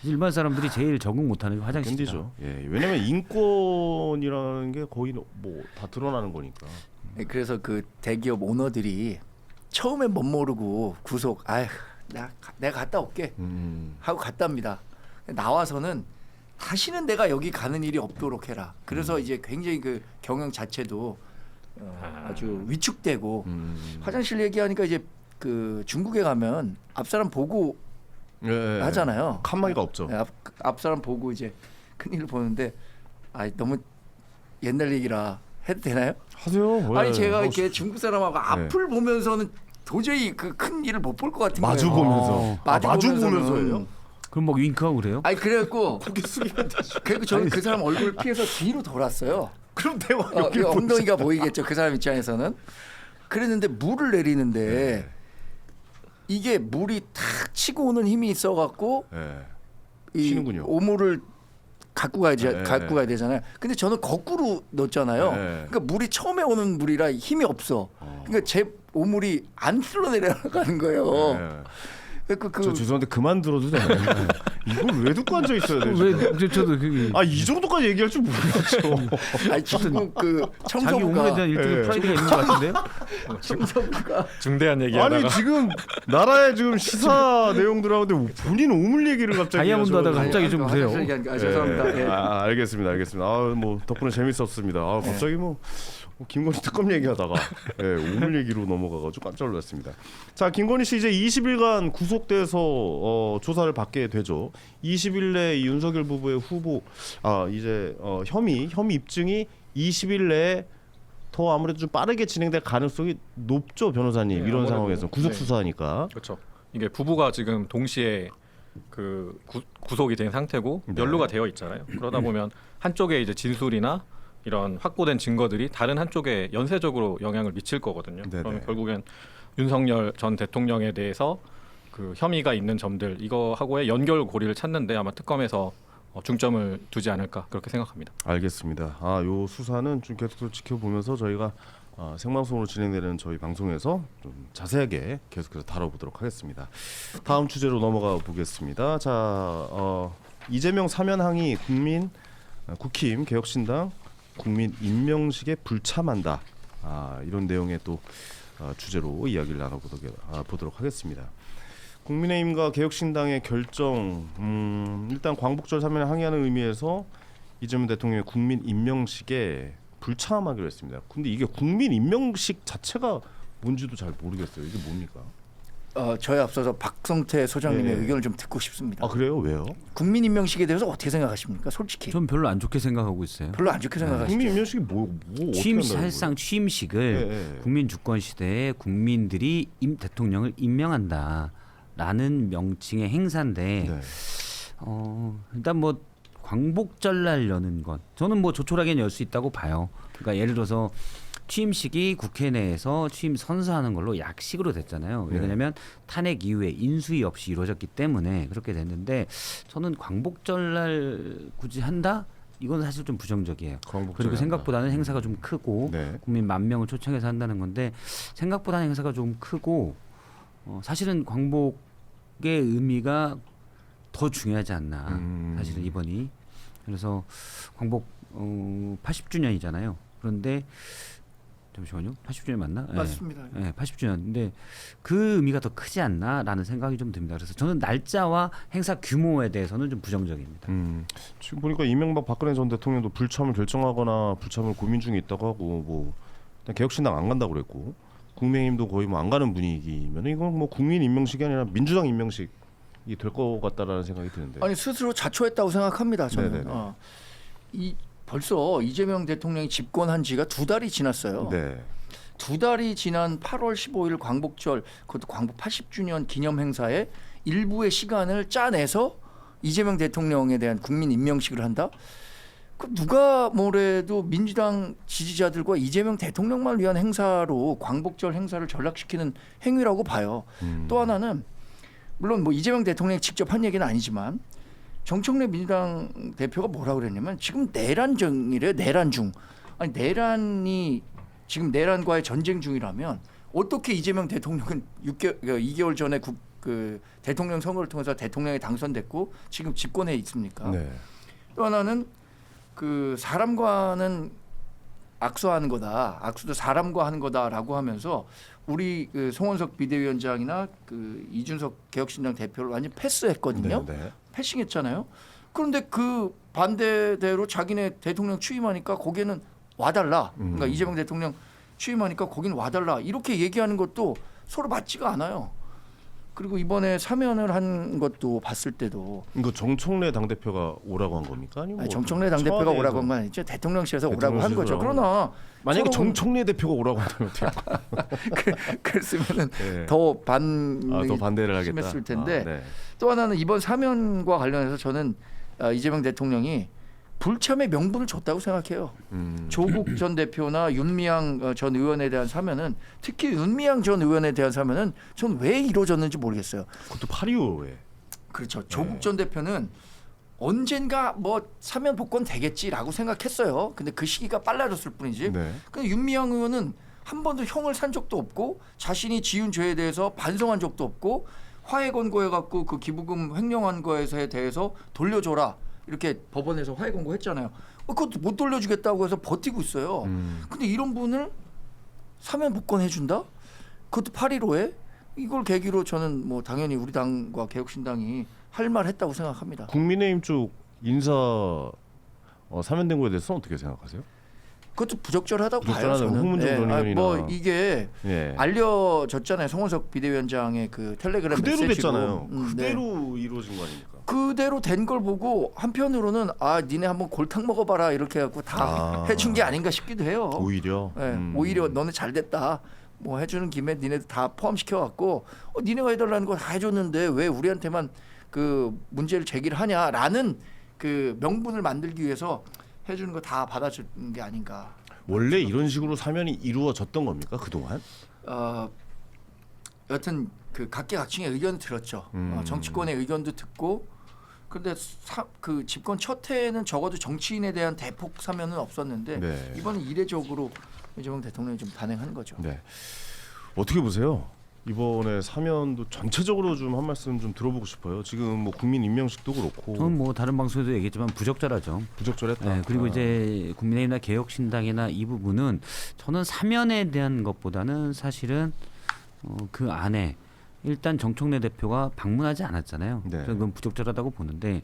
일반 사람들이 제일 적응 못하는 게 화장실이다. 견디죠. 예, 왜냐면 인권이라는 게 거의 뭐 다 드러나는 거니까. 그래서 그 대기업 오너들이 처음엔 못 모르고 구속 아휴 내가 갔다 올게 하고 갔답니다. 나와서는 다시는 내가 여기 가는 일이 없도록 해라. 그래서 이제 굉장히 그 경영 자체도 아주 위축되고 화장실 얘기하니까 이제 그 중국에 가면 앞사람 보고 예, 하잖아요. 칸막이가 없죠. 네, 앞사람 보고 이제 큰일을 보는데 너무 옛날 얘기라 해도 되나요? 하세요. 아니 예, 제가 하고 이렇게 싶- 중국 사람하고 앞을 보면서는 도저히 그 큰 일을 못 볼 것 같은 마주 거예요. 보면서 마주 보면서예요? 그럼 막 윙크하고 그래요? 아니 그래갖고 고개 숙이면 되죠. 그리고 저는 그 사람 얼굴 피해서 뒤로 돌았어요. 그럼 대화 이 엉덩이가 보이겠죠 그 사람 입장에서는. 그랬는데 물을 내리는데 이게 물이 탁 치고 오는 힘이 있어갖고 예. 이 치는군요. 오물을 갖고 네. 갖고 가야 되잖아요. 근데 저는 거꾸로 넣었잖아요. 네. 그러니까 물이 처음에 오는 물이라 힘이 없어. 그러니까 제 오물이 안 흘러내려가는 거예요. 예. 그 저 죄송한데 그만 들어도 되나요? 이걸 왜 듣고 앉아 있어야 되죠? 왜 저도 그게 이 정도까지 얘기할 줄 몰랐죠. 아니 중국 그 자기 오물에 청소부가 대한 일종의 예. 프라이드가 있는 것 같은데요? 청소부가 중대한 얘기하다가 아니 지금 나라의 지금 시사 내용들 하는데 본인 오물 얘기를 갑자기 다이아몬드 하셔가지고. 하다가 갑자기 좀 보세요. 죄송합니다. 예. 예. 알겠습니다. 뭐 덕분에 재밌었습니다. 갑자기 뭐 김건희 특검 얘기하다가 오물 얘기로 넘어가가지고 깜짝 놀랐습니다. 자, 김건희 씨 이제 20일간 구속돼서 조사를 받게 되죠. 20일 내 윤석열 부부의 후보 이제 혐의 입증이 20일 내에 더 아무래도 좀 빠르게 진행될 가능성이 높죠, 변호사님. 네, 이런 아무래도. 상황에서 구속 네. 수사하니까. 그렇죠. 이게 부부가 지금 동시에 그 구속이 된 상태고 네. 연루가 되어 있잖아요. 그러다 보면 한쪽에 이제 진술이나 이런 확보된 증거들이 다른 한쪽에 연쇄적으로 영향을 미칠 거거든요. 네네. 그러면 결국엔 윤석열 전 대통령에 대해서 그 혐의가 있는 점들 이거하고의 연결고리를 찾는데 아마 특검에서 중점을 두지 않을까 그렇게 생각합니다. 알겠습니다. 요 수사는 좀 계속 지켜보면서 저희가 생방송으로 진행되는 저희 방송에서 좀 자세하게 계속해서 다뤄보도록 하겠습니다. 다음 주제로 넘어가 보겠습니다. 자, 이재명 사면 항의 국힘 개혁신당 국민 임명식에 불참한다. 이런 내용의 또 주제로 이야기를 나눠보도록 하겠습니다. 국민의힘과 개혁신당의 결정, 일단 광복절 사면에 항의하는 의미에서 이재명 대통령의 국민 임명식에 불참하기로 했습니다. 근데 이게 국민 임명식 자체가 뭔지도 잘 모르겠어요. 이게 뭡니까? 저에 앞서서 박성태 소장님의 네. 의견을 좀 듣고 싶습니다. 그래요? 왜요? 국민 임명식에 대해서 어떻게 생각하십니까? 솔직히 전 별로 안 좋게 생각하고 있어요. 별로 안 좋게 생각하시죠? 국민 임명식이 뭐 어떻게 취임식 한다는 사실상 거예요? 취임식을 네. 국민 주권 시대에 국민들이 대통령을 임명한다라는 명칭의 행사인데 네. 일단 뭐 광복절날 여는 것 저는 뭐 조촐하게 열 수 있다고 봐요. 그러니까 예를 들어서 취임식이 국회 내에서 취임 선서하는 걸로 약식으로 됐잖아요. 네. 왜냐하면 탄핵 이후에 인수위 없이 이루어졌기 때문에 그렇게 됐는데 저는 광복절날 굳이 한다? 이건 사실 좀 부정적이에요. 광복절에 그리고 한다. 생각보다는 행사가 좀 크고 네. 국민 10,000명을 초청해서 한다는 건데 생각보다는 행사가 좀 크고 사실은 광복의 의미가 더 중요하지 않나 사실은 이번이 그래서 광복 80주년이잖아요. 그런데 잠시만요. 80주년 맞나? 맞습니다. 네, 80주년. 근데 그 의미가 더 크지 않나라는 생각이 좀 듭니다. 그래서 저는 날짜와 행사 규모에 대해서는 좀 부정적입니다. 지금 보니까 이명박 박근혜 전 대통령도 불참을 결정하거나 불참을 고민 중에 있다고 하고 뭐 일단 개혁신당 안 간다고 그랬고 국민의힘도 거의 뭐 안 가는 분위기면 이건 뭐 국민 임명식이 아니라 민주당 임명식이 될 것 같다라는 생각이 드는데. 아니 스스로 자초했다고 생각합니다. 저는 네네네. 벌써 이재명 대통령이 집권한 지가 2달이 지났어요. 네. 2달이 지난 8월 15일 광복절 그것도 광복 80주년 기념 행사에 일부의 시간을 짜내서 이재명 대통령에 대한 국민 임명식을 한다? 그 누가 뭐래도 민주당 지지자들과 이재명 대통령만 위한 행사로 광복절 행사를 전락시키는 행위라고 봐요. 또 하나는 물론 뭐 이재명 대통령이 직접 한 얘기는 아니지만 정청래 민주당 대표가 뭐라 그랬냐면 지금 내란 중이래요. 내란 중. 아니 내란이 지금 내란과의 전쟁 중이라면 어떻게 이재명 대통령은 2개월 전에 그 대통령 선거를 통해서 대통령에 당선됐고 지금 집권에 있습니까? 네. 또 하나는 그 사람과는 악수하는 거다. 악수도 사람과 하는 거다라고 하면서 우리 그 송원석 비대위원장이나 그 이준석 개혁신당 대표를 완전 패스했거든요. 네, 네. 패싱했잖아요. 그런데 그 반대대로 자기네 대통령 취임하니까 거기에는 와달라. 그러니까 이재명 대통령 취임하니까 거기는 와달라. 이렇게 얘기하는 것도 서로 맞지가 않아요. 그리고 이번에 사면을 한 것도 봤을 때도 이거 정청래 당대표가 오라고 한 겁니까? 아니면 아니, 정청래 당대표가 청와대에서 오라고 한 건 아니죠. 대통령실에서 오라고 한 대통령실에서 거죠. 오라고 그러나 만약에 서로 정청래 대표가 오라고 한다면 어떻게? 그랬으면은 네. 더 더 반대를 하겠다. 심했을 텐데 네. 또 하나는 이번 사면과 관련해서 저는 이재명 대통령이 불참의 명분을 줬다고 생각해요. 조국 전 대표나 윤미향 전 의원에 대한 사면은 특히 윤미향 전 의원에 대한 사면은 전 왜 이루어졌는지 모르겠어요. 그것도 8.25에. 그렇죠. 조국 전 대표는 언젠가 뭐 사면 복권 되겠지라고 생각했어요. 근데 그 시기가 빨라졌을 뿐이지. 네. 근데 윤미향 의원은 한 번도 형을 산 적도 없고 자신이 지은 죄에 대해서 반성한 적도 없고 화해 권고해 갖고 그 기부금 횡령한 거에 대해서 돌려줘라. 이렇게 법원에서 화해 권고했잖아요. 그것도 못 돌려주겠다고 해서 버티고 있어요. 근데 이런 분을 사면 복권해 준다? 그것도 8.15에 이걸 계기로 저는 뭐 당연히 우리 당과 개혁신당이 할 말 했다고 생각합니다. 국민의힘 쪽 인사 사면된 거에 대해서 어떻게 생각하세요? 그것도 부적절하다고 봐요. 부적절하다고 저는. 홍문종 전 의원이나. 뭐 이게 예. 알려졌잖아요. 송원석 비대위원장의 그 텔레그램 그대로 메시지로. 됐잖아요. 네. 그대로 이루어진 거 아닙니까? 그대로 된 걸 보고 한편으로는 니네 한번 골탕 먹어봐라 이렇게 해갖고 다 해준 게 아닌가 싶기도 해요. 오히려. 네, 오히려 너네 잘 됐다. 뭐 해주는 김에 니네도 다 포함시켜갖고 니네가 해달라는 거 다 해줬는데 왜 우리한테만 그 문제를 제기를 하냐라는 그 명분을 만들기 위해서 해주는 거 다 받아주는 게 아닌가. 원래 이런 식으로 사면이 이루어졌던 겁니까 그동안? 여튼 그 각계각층의 의견을 들었죠. 정치권의 의견도 듣고. 그런데 그 집권 첫 해에는 적어도 정치인에 대한 대폭 사면은 없었는데 네. 이번은 이례적으로 이재명 대통령이 좀 단행한 거죠. 네. 어떻게 보세요? 이번에 사면도 전체적으로 좀 한 말씀 좀 들어보고 싶어요. 지금 뭐 국민 임명식도 그렇고 저는 뭐 다른 방송에도 얘기했지만 부적절하죠. 부적절했다. 네, 그리고 이제 국민의힘이나 개혁신당이나 이 부분은 저는 사면에 대한 것보다는 사실은 그 안에 일단 정청래 대표가 방문하지 않았잖아요. 네. 저는 그건 부적절하다고 보는데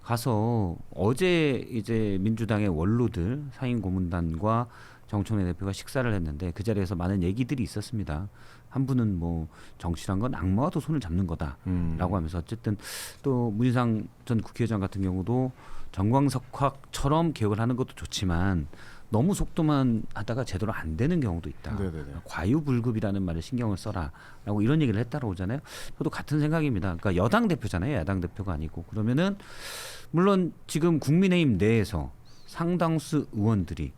가서 어제 이제 민주당의 원로들 상임 고문단과 정청래 대표가 식사를 했는데 그 자리에서 많은 얘기들이 있었습니다. 한 분은 뭐 정치란 건 악마와도 손을 잡는 거다라고 하면서 어쨌든 또 문희상 전 국회의장 같은 경우도 정광석화처럼 개혁을 하는 것도 좋지만 너무 속도만 하다가 제대로 안 되는 경우도 있다. 네네네. 과유불급이라는 말을 신경을 써라라고 이런 얘기를 했다고 오잖아요. 저도 같은 생각입니다. 그러니까 여당 대표잖아요. 야당 대표가 아니고 그러면은 물론 지금 국민의힘 내에서 상당수 의원들이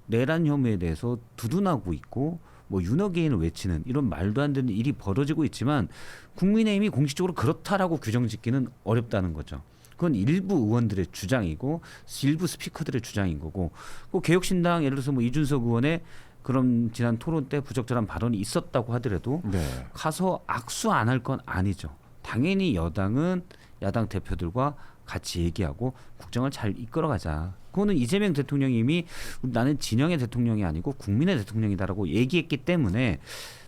내란 혐의에 대해서 두둔하고 있고 뭐 윤어게인을 외치는 이런 말도 안 되는 일이 벌어지고 있지만 국민의힘이 공식적으로 그렇다라고 규정짓기는 어렵다는 거죠. 그건 일부 의원들의 주장이고 일부 스피커들의 주장인 거고 그 개혁신당 예를 들어서 뭐 이준석 의원의 그런 지난 토론 때 부적절한 발언이 있었다고 하더라도 네. 가서 악수 안 할 건 아니죠. 당연히 여당은 야당 대표들과 같이 얘기하고 국정을 잘 이끌어가자. 그거는 이재명 대통령이 이미 나는 진영의 대통령이 아니고 국민의 대통령이다라고 얘기했기 때문에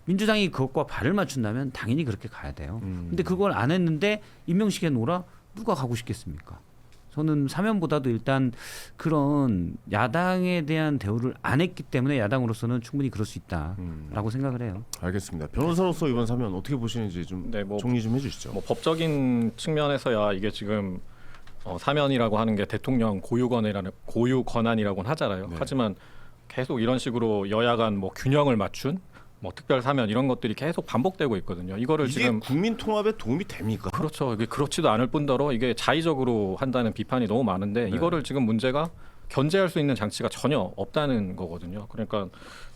민주당이 그것과 발을 맞춘다면 당연히 그렇게 가야 돼요. 근데 그걸 안 했는데 임명식에 놀아 누가 가고 싶겠습니까? 저는 사면보다도 일단 그런 야당에 대한 대우를 안 했기 때문에 야당으로서는 충분히 그럴 수 있다라고 생각을 해요. 알겠습니다. 변호사로서 이번 사면 어떻게 보시는지 좀 네, 뭐 정리 좀 해주시죠. 뭐 법적인 측면에서야 이게 지금 사면이라고 하는 게 대통령 고유 권한이라고는 하잖아요. 네. 하지만 계속 이런 식으로 여야 간 뭐 균형을 맞춘 뭐 특별 사면 이런 것들이 계속 반복되고 있거든요. 이거를 이게 지금 국민 통합에 도움이 됩니까? 그렇죠. 이게 그렇지도 않을 뿐더러 이게 자의적으로 한다는 비판이 너무 많은데 네. 이거를 지금 문제가 견제할 수 있는 장치가 전혀 없다는 거거든요. 그러니까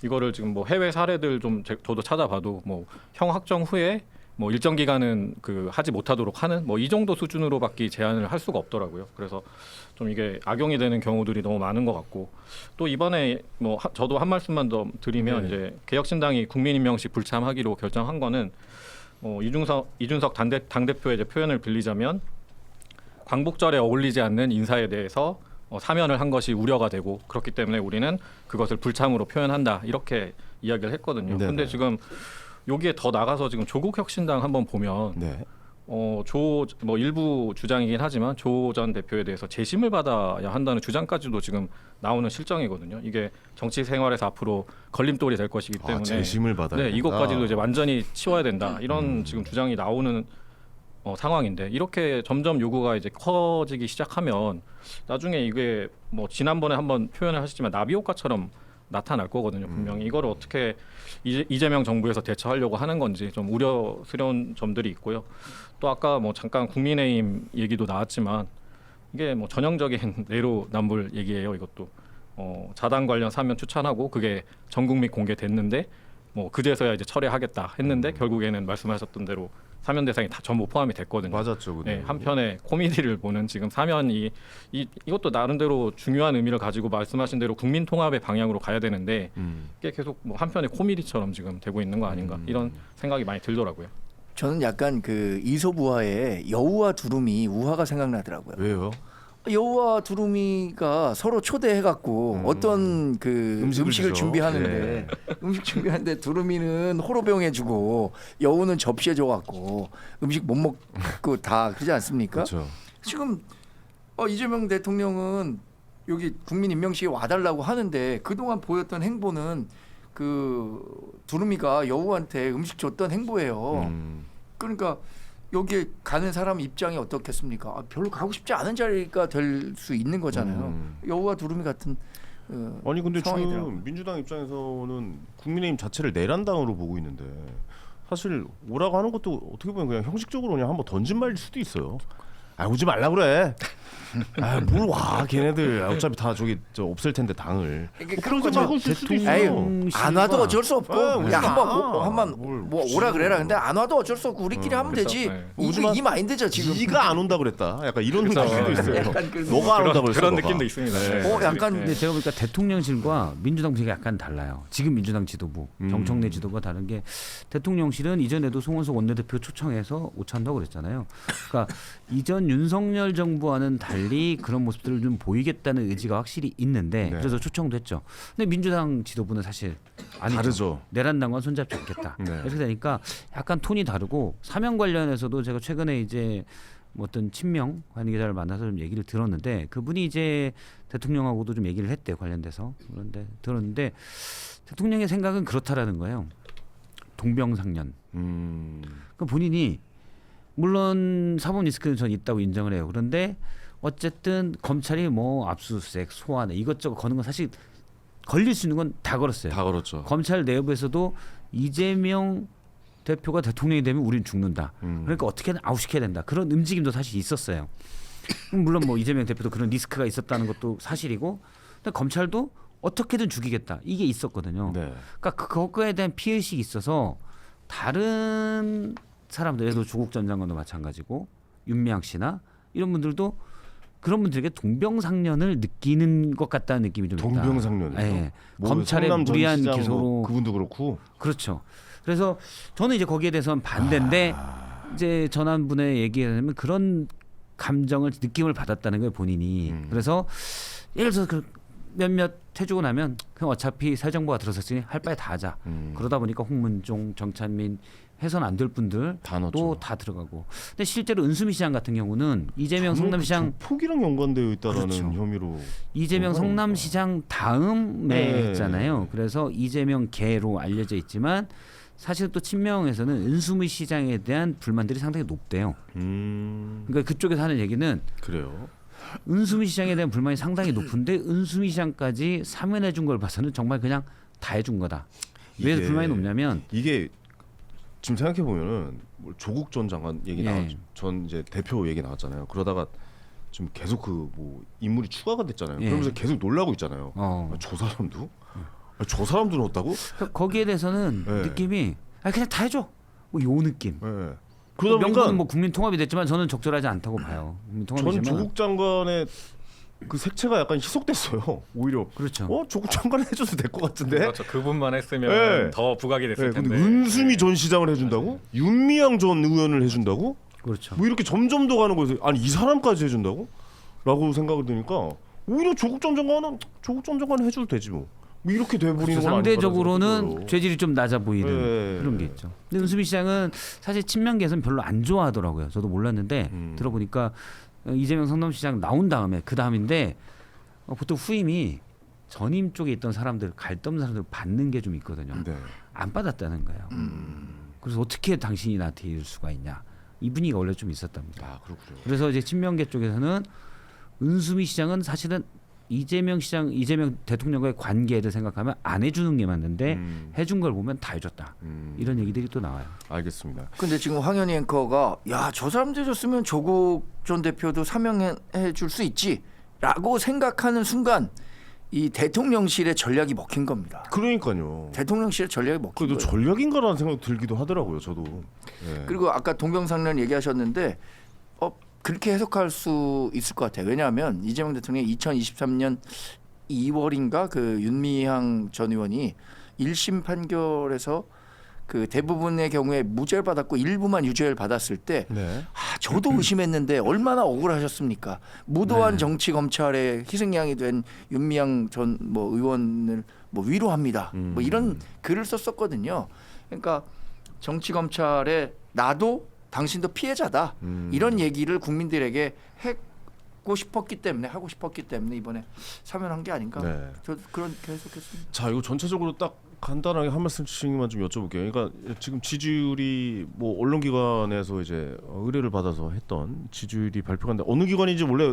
이거를 지금 뭐 해외 사례들 좀 저도 찾아봐도 뭐 형 확정 후에 뭐 일정 기간은 그 하지 못하도록 하는 뭐 이 정도 수준으로밖에 제한을 할 수가 없더라고요. 그래서 좀 이게 악용이 되는 경우들이 너무 많은 것 같고 또 이번에 뭐 저도 한 말씀만 더 드리면 네. 이제 개혁신당이 국민임명식 불참하기로 결정한 거는 이준석 당대표의 이제 표현을 빌리자면 광복절에 어울리지 않는 인사에 대해서 사면을 한 것이 우려가 되고 그렇기 때문에 우리는 그것을 불참으로 표현한다 이렇게 이야기를 했거든요. 네네. 근데 지금 여기에 더 나가서 지금 조국혁신당 한번 보면 네. 뭐 일부 주장이긴 하지만 조 전 대표에 대해서 재심을 받아야 한다는 주장까지도 지금 나오는 실정이거든요. 이게 정치 생활에서 앞으로 걸림돌이 될 것이기 때문에 재심을 받아야 네, 된다. 이것까지도 이제 완전히 치워야 된다. 이런 지금 주장이 나오는 상황인데 이렇게 점점 요구가 이제 커지기 시작하면 나중에 이게 뭐 지난번에 한번 표현을 하셨지만 나비 효과처럼 나타날 거거든요. 분명히 이거를 어떻게 이재명 정부에서 대처하려고 하는 건지 좀 우려스러운 점들이 있고요. 또 아까 뭐 잠깐 국민의힘 얘기도 나왔지만 이게 뭐 전형적인 내로남불 얘기예요. 이것도 자당 관련 사면 추천하고 그게 전 국민 공개됐는데 뭐 그제서야 이제 철회하겠다 했는데 결국에는 말씀하셨던 대로 사면 대상이 다 전부 포함이 됐거든요. 맞았죠. 네, 한편에 코미디를 보는 지금 사면이 이것도 나름대로 중요한 의미를 가지고 말씀하신 대로 국민 통합의 방향으로 가야 되는데 이게 계속 뭐 한편의 코미디처럼 지금 되고 있는 거 아닌가 이런 생각이 많이 들더라고요. 저는 약간 그 이솝우화의 여우와 두루미 우화가 생각나더라고요. 왜요? 여우와 두루미가 서로 초대해갖고 어떤 그 음식을 음식을 주죠. 준비하는데 음식 준비하는데 두루미는 호로병에 주고 여우는 접시에 줘갖고 음식 못 먹고 다 그러지 않습니까? 그렇죠. 지금 이재명 대통령은 여기 국민임명식에 와달라고 하는데 그동안 보였던 행보는 그 두루미가 여우한테 음식 줬던 행보예요. 그러니까 여기에 가는 사람 입장이 어떻겠습니까? 별로 가고 싶지 않은 자리가 될 수 있는 거잖아요. 여우와 두루미 같은 아니 근데 상황이더라고요. 지금 민주당 입장에서는 국민의힘 자체를 내란당으로 보고 있는데 사실 오라고 하는 것도 어떻게 보면 그냥 형식적으로 그냥 한번 던진 말일 수도 있어요. 오지 말라 그래. 뭘 와 걔네들 어차피 다 저 없을 텐데 당을. 그런 거죠. 막을 수도 있어요. 에이, 안 와도 어쩔 수 없고 야 한번 뭘 뭐 오라 그래라. 근데 안 와도 어쩔 수 없고 우리끼리 하면 그렇죠. 되지. 네. 이 마인드죠 지금. 네가 안 온다 그랬다. 약간 이런 그렇죠. 느낌도 있어요. 약간 너가 안 온다 그랬어. 그런 너가. 느낌도 있습니다. 네. 약간 근데 제가 보니까 대통령실과 민주당 되게 약간 달라요. 지금 민주당 지도부, 정청래 지도부가 다른 게 대통령실은 이전에도 송원석 원내대표 초청해서 오찬다고 그랬잖아요. 그러니까 이전 윤석열 정부와는 달리 그런 모습들을 좀 보이겠다는 의지가 확실히 있는데 네. 그래서 초청도 했죠. 근데 민주당 지도부는 사실 아니죠. 다르죠. 내란당과 손잡지 않겠다. 네. 이렇게 되니까 약간 톤이 다르고 사면 관련해서도 제가 최근에 이제 뭐 어떤 친명 관계자를 만나서 좀 얘기를 들었는데 그분이 이제 대통령하고도 좀 얘기를 했대요 관련돼서. 그런데 들었는데 대통령의 생각은 그렇다라는 거예요. 동병상련. 그 본인이 물론 사법 리스크는 전 있다고 인정을 해요. 그런데 어쨌든 검찰이 뭐 압수수색, 소환 이것저것 거는 건 사실 걸릴 수 있는 건 다 걸었어요. 다 걸었죠. 검찰 내부에서도 이재명 대표가 대통령이 되면 우린 죽는다. 그러니까 어떻게든 아웃시켜야 된다. 그런 움직임도 사실 있었어요. 물론 뭐 이재명 대표도 그런 리스크가 있었다는 것도 사실이고, 근데 검찰도 어떻게든 죽이겠다. 이게 있었거든요. 네. 그러니까 그거에 대한 피해의식이 있어서 다른 사람들, 예를 들어 조국 전 장관도 마찬가지고 윤미향 씨나 이런 분들도 그런 분들에게 동병상련을 느끼는 것 같다는 느낌이 좀 있다. 동병상련이요? 네. 뭐 검찰의 성남 전 무리한 시장 기소로 뭐 그분도 그렇고. 그렇죠. 그래서 저는 이제 거기에 대해서는 반대인데 이제 전환분의 얘기에 의하면 그런 감정을 느낌을 받았다는 거예요 본인이. 그래서 예를 들어서 그 몇몇 해주고 나면 그냥 어차피 새 정부가 들어섰으니 할 바에 다 하자. 그러다 보니까 홍문종, 정찬민 해선 안 될 분들 다 넣었죠. 또 다 들어가고. 근데 실제로 은수미 시장 같은 경우는 이재명 성남시장 폭이랑 연관되어 있다라는 그렇죠. 혐의로 이재명 그런 성남시장 다음에 네. 했잖아요. 그래서 이재명 개로 알려져 있지만 사실 또 친명에서는 은수미 시장에 대한 불만들이 상당히 높대요. 그러니까 그쪽에서 하는 얘기는 그래요. 은수미 시장에 대한 불만이 상당히 높은데 은수미 시장까지 사면해 준 걸 봐서는 정말 그냥 다 해준 거다. 왜 이게- 불만이 높냐면 이게 지금 생각해 보면은 조국 전 장관 얘기 예. 나왔죠. 전 이제 대표 얘기 나왔잖아요. 그러다가 지금 계속 그 뭐 인물이 추가가 됐잖아요. 예. 그러면서 계속 놀라고 있잖아요. 저 사람도? 저 사람도 넣었다고? 그러니까 거기에 대해서는 네. 느낌이 그냥 다 해줘. 뭐 요 느낌. 예. 그러다 명분은 보니까 뭐 국민 통합이 됐지만 저는 적절하지 않다고 봐요. 국민 저는 통합이지만 조국 장관의 그 색채가 약간 희석됐어요. 오히려 그렇죠. 조국 장관 해줘도 될 것 같은데. 그렇죠. 그분만 했으면 네. 더 부각이 됐을 네, 근데 텐데. 은수미 전 시장을 해준다고? 윤미향 전 의원을 해준다고? 그렇죠. 뭐 이렇게 점점 더 가는 거에서 아니 이 사람까지 해준다고? 라고 생각이 드니까 오히려 조국 전 장관은 해줘도 되지 뭐. 뭐 이렇게 돼버리는 그렇죠. 건 상대적으로는 죄질이 좀 낮아 보이는 네. 그런 게 있죠. 근데 은수미 시장은 사실 친명 계선 별로 안 좋아하더라고요. 저도 몰랐는데 들어보니까 이재명 성남시장 나온 다음에 그 다음인데 보통 후임이 전임 쪽에 있던 사람들 갈등 사람들 받는 게 좀 있거든요. 네. 안 받았다는 거예요. 그래서 어떻게 당신이 나한테 이럴 수가 있냐 이 분위기가 원래 좀 있었답니다. 아 그렇군요. 그래서 이제 친명계 쪽에서는 은수미 시장은 사실은 이재명 대통령과의 관계를 생각하면 안 해주는 게 맞는데 해준 걸 보면 다 해줬다. 이런 얘기들이 또 나와요. 알겠습니다. 근데 지금 황현희 앵커가 야, 저 사람들 줬으면 조국 전 대표도 사명해 줄 수 있지라고 생각하는 순간 이 대통령실의 전략이 먹힌 겁니다. 그러니까요. 대통령실의 전략이 먹힌 그래도 거예요. 전략인가라는 생각 들기도 하더라고요. 저도. 예. 그리고 아까 동병상련 얘기하셨는데 그렇게 해석할 수 있을 것 같아요. 왜냐하면 이재명 대통령이 2023년 2월인가 그 윤미향 전 의원이 1심 판결에서 그 대부분의 경우에 무죄를 받았고 일부만 유죄를 받았을 때 네. 저도 의심했는데 얼마나 억울하셨습니까? 무도한 네. 정치 검찰의 희생양이 된 윤미향 전 뭐 의원을 뭐 위로합니다. 뭐 이런 글을 썼었거든요. 그러니까 정치 검찰에 나도 당신도 피해자다. 이런 얘기를 국민들에게 하고 싶었기 때문에 이번에 사면한 게 아닌가. 네. 저 그런 계속했습니다. 자, 이거 전체적으로 딱 간단하게 한 말씀씩만 좀 여쭤볼게요. 그러니까 지금 지지율이 뭐 언론기관에서 이제 의뢰를 받아서 했던 지지율이 발표가 됐는데 어느 기관인지 원래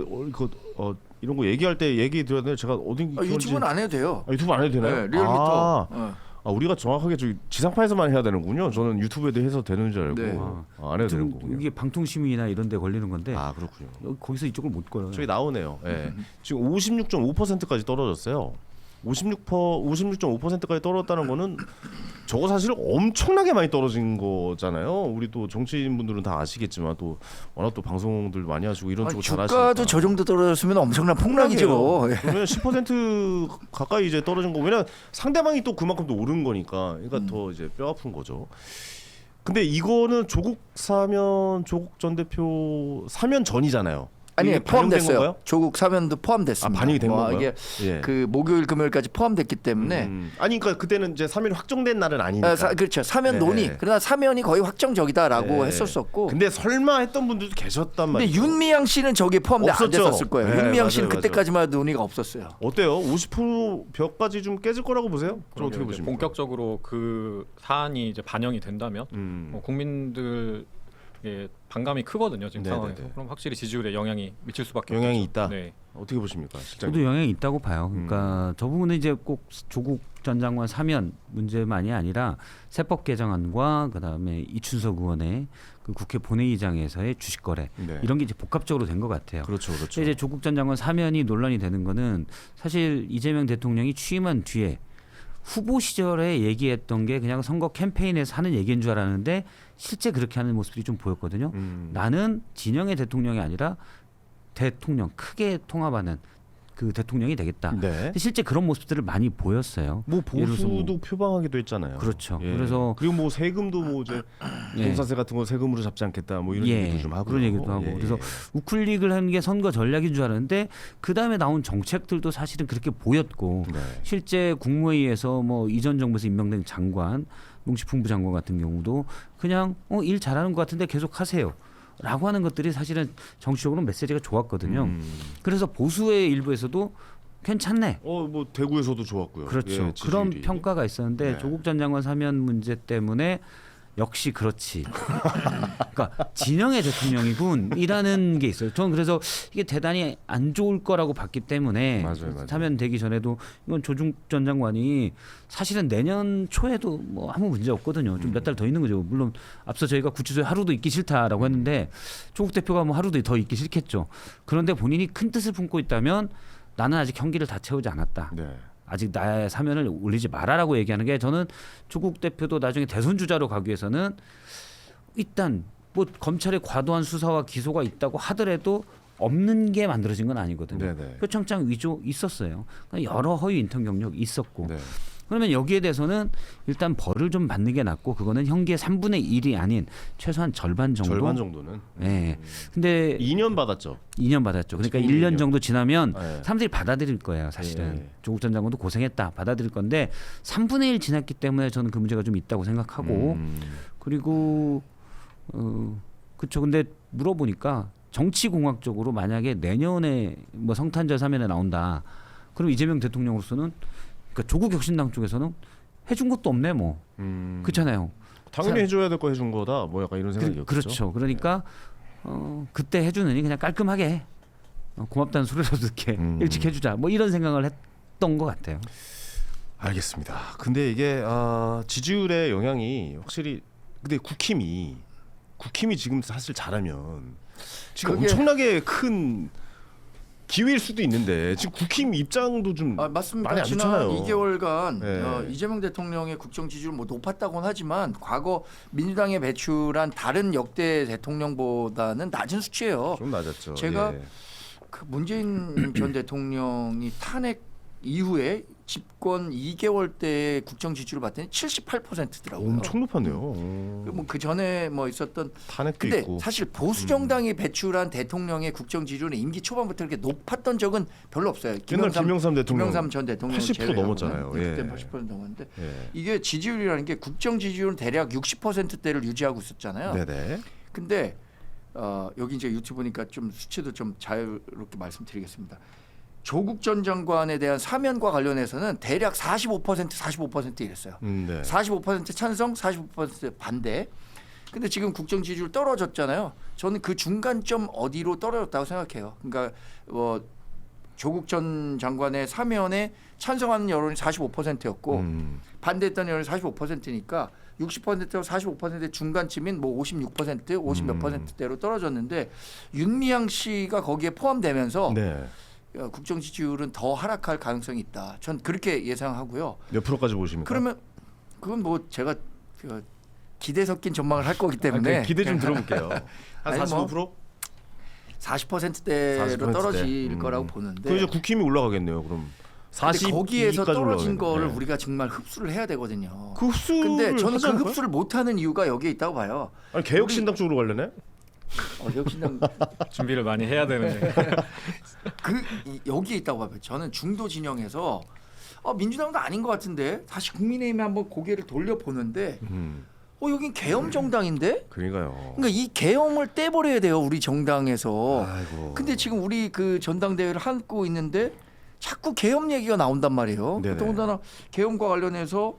이런 거 얘기할 때 얘기 드려야 되는데 제가 어디 기관인지 유튜브는 안 해도 돼요. 유튜브 안 해도 되나요? 네, 리얼미터. 우리가 정확하게 저기 지상파에서만 해야 되는군요. 저는 유튜브에도 해서 되는 줄 알고 네. 안 해도 되는 거군요. 이게 방통심이나 이런 데 걸리는 건데 그렇군요. 거기서 이쪽을 못 걸어요. 저기 나오네요. 예. 지금 56.5%까지 떨어졌어요. 56.5%까지 떨어졌다는 거는 저거 사실 엄청나게 많이 떨어진 거잖아요. 우리 또 정치인분들은 다 아시겠지만 또 워낙 또 방송들 많이 하시고 이런 쪽을 잘 하시니까. 주가도 저 정도 떨어졌으면 엄청난 폭락이죠. 그러면 10% 가까이 이제 떨어진 거. 왜냐 상대방이 또 그만큼 또 오른 거니까. 그러니까 더 이제 뼈 아픈 거죠. 근데 이거는 조국 전 대표 사면 전이잖아요. 아니 이게 반영된 포함됐어요. 건가요? 조국 사면도 포함됐습니다. 반영이 된 건가요? 이게 예. 그 목요일 금요일까지 포함됐기 때문에 아니 그러니까 그때는 이제 사면이 확정된 날은 아니니까. 그렇죠. 사면 네. 논의. 그러나 사면이 거의 확정적이다라고 네. 했었었고. 근데 설마 했던 분들도 계셨단 근데 말이죠. 윤미향 씨는 저기에 포함돼 안 없었죠. 됐었을 거예요. 네, 윤미향 맞아요, 씨는 맞아요. 그때까지만 해도 논의가 없었어요. 어때요? 50% 벽까지 좀 깨질 거라고 보세요? 좀 어떻게 이제 보십니까? 본격적으로 그 사안이 이제 반영이 된다면 뭐 국민들 반감이 크거든요 지금 네네네. 상황에서. 그럼 확실히 지지율에 영향이 미칠 수밖에 영향이 없겠죠. 있다. 네. 어떻게 보십니까, 실장님? 저도 영향이 있다고 봐요. 그러니까 저 부분은 이제 꼭 조국 전 장관 사면 문제만이 아니라 세법 개정안과 그다음에 이춘석 의원의 그 국회 본회의장에서의 주식 거래 네. 이런 게 이제 복합적으로 된 것 같아요. 그렇죠, 그렇죠. 근데 이제 조국 전 장관 사면이 논란이 되는 거는 사실 이재명 대통령이 취임한 뒤에 후보 시절에 얘기했던 게 그냥 선거 캠페인에서 하는 얘기인 줄 알았는데 실제 그렇게 하는 모습들이 좀 보였거든요. 나는 진영의 대통령이 아니라 대통령 크게 통합하는 그 대통령이 되겠다. 네. 근데 실제 그런 모습들을 많이 보였어요. 뭐 예를 들어서 보수도 표방하기도 했잖아요. 그렇죠. 예. 그래서 그리고 뭐 세금도 뭐 이제 예. 종사세 같은 거 세금으로 잡지 않겠다 뭐 이런 예, 얘기도 좀 하고 그런 얘기도 하고 그래서 우클릭을 하는 게 선거 전략인 줄 알았는데 그 다음에 나온 정책들도 사실은 그렇게 보였고 네. 실제 국무회의에서 뭐 이전 정부에서 임명된 장관, 농식품부 장관 같은 경우도 그냥 일 잘하는 것 같은데 계속 하세요. 라고 하는 것들이 사실은 정치적으로 메시지가 좋았거든요. 그래서 보수의 일부에서도 괜찮네. 뭐 대구에서도 좋았고요. 그렇죠. 예, 그런 지지율이. 평가가 있었는데 네. 조국 전 장관 사면 문제 때문에 역시 그렇지. 그러니까 진영의 대통령이군이라는 게 있어요. 저는 그래서 이게 대단히 안 좋을 거라고 봤기 때문에 맞아요. 사면 되기 전에도 이건 조국 전 장관이 사실은 내년 초에도 뭐 아무 문제 없거든요. 좀 몇 달 더 있는 거죠. 물론 앞서 저희가 구치소에 하루도 있기 싫다라고 했는데 조국 대표가 뭐 하루도 더 있기 싫겠죠. 그런데 본인이 큰 뜻을 품고 있다면 나는 아직 형기를 다 채우지 않았다. 네. 아직 나의 사면을 올리지 마라라고 얘기하는 게 저는 조국 대표도 나중에 대선 주자로 가기 위해서는 일단 뭐 검찰의 과도한 수사와 기소가 있다고 하더라도 없는 게 만들어진 건 아니거든요. 네네. 표창장 위조 있었어요. 여러 허위 인턴 경력 있었고. 네. 그러면 여기에 대해서는 일단 벌을 좀 받는 게 낫고 그거는 형기의 3분의 1이 아닌 최소한 절반 정도. 절반 정도는. 네. 근데 2년 받았죠. 2년 받았죠. 그러니까 지금 1년 2년. 정도 지나면 네. 사람들이 받아들일 거예요. 사실은 네. 조국 전 장관도 고생했다 받아들일 건데 3분의 1 지났기 때문에 저는 그 문제가 좀 있다고 생각하고 그리고 그렇죠. 근데 물어보니까 정치공학적으로 만약에 내년에 뭐 성탄절 사면에 나온다. 그럼 이재명 대통령으로서는 그러니까 조국 혁신당 쪽에서는 해준 것도 없네 뭐 그렇잖아요. 당연히 해줘야 될 거 해준 거다. 뭐 약간 이런 생각이었죠. 그렇죠. 그러니까 그때 해주느니 그냥 깔끔하게 고맙다는 소리라도 듣게 일찍 해주자. 뭐 이런 생각을 했던 것 같아요. 알겠습니다. 근데 이게 지지율의 영향이 확실히 근데 국힘이 지금 사실 잘하면 지금 그게- 엄청나게 큰 기회일 수도 있는데 지금 국힘 입장도 좀 맞습니다. 많이 안 지난 좋잖아요. 2개월간 네. 이재명 대통령의 국정 지지율 뭐 높았다고는 하지만 과거 민주당에 배출한 다른 역대 대통령보다는 낮은 수치예요. 좀 낮았죠. 제가 예. 그 문재인 전 대통령이 탄핵 이후에 집권 2개월 때 국정 지지율을 봤더니 78%더라고요. 엄청 높았네요. 뭐그 전에 뭐 있었던 탄핵도 근데 있고. 사실 보수 정당이 배출한 대통령의 국정 지지율은 임기 초반부터 이렇게 높았던 적은 별로 없어요. 옛날 김영삼 대통령 김영삼 전 대통령 80% 넘었잖아요. 예. 그때 80% 넘었는데 예. 이게 지지율이라는 게 국정 지지율은 대략 60%대를 유지하고 있었잖아요. 네네. 근데 여기 이제 유튜브니까 좀 수치도 좀 자유롭게 말씀드리겠습니다. 조국 전 장관에 대한 사면과 관련해서는 대략 45% 이랬어요. 네. 45% 찬성, 45% 반대. 근데 지금 국정 지지율 떨어졌잖아요. 저는 그 중간점 어디로 떨어졌다고 생각해요. 그러니까 조국 전 장관의 사면에 찬성하는 여론이 45%였고 반대했던 여론이 45%니까 60%와 45%의 중간쯤인 뭐 56%, 50 몇 %대로 떨어졌는데 윤미향 씨가 거기에 포함되면서 네. 국정 지지율은 더 하락할 가능성이 있다. 전 그렇게 예상하고요. 몇 프로까지 보십니까? 그러면 그건 뭐 제가 기대 섞인 전망을 할 거기 때문에 기대 좀 들어볼게요. 한 아니, 45%? 40%대로 40%대. 떨어질 거라고 보는데 그 이제 국힘이 올라가겠네요. 그럼 근데 40 거기에서 떨어진 거를 네. 우리가 정말 흡수를 해야 되거든요. 그 흡수를 근데 저는 하지 그 않을까요? 흡수를 못하는 이유가 여기에 있다고 봐요. 아니 개혁신당 쪽으로 갈려네? 역신당 준비를 많이 해야 되는데 여기에 있다고 봐요. 저는 중도 진영에서 민주당도 아닌 것 같은데 다시 국민의힘에 한번 고개를 돌려보는데 여긴 계엄 정당인데? 그러니까요. 그러니까 이 계엄을 떼버려야 돼요 우리 정당에서. 아이고. 근데 지금 우리 그 전당대회를 하고 있는데 자꾸 계엄 얘기가 나온단 말이에요. 네네. 더군다나 계엄과 관련해서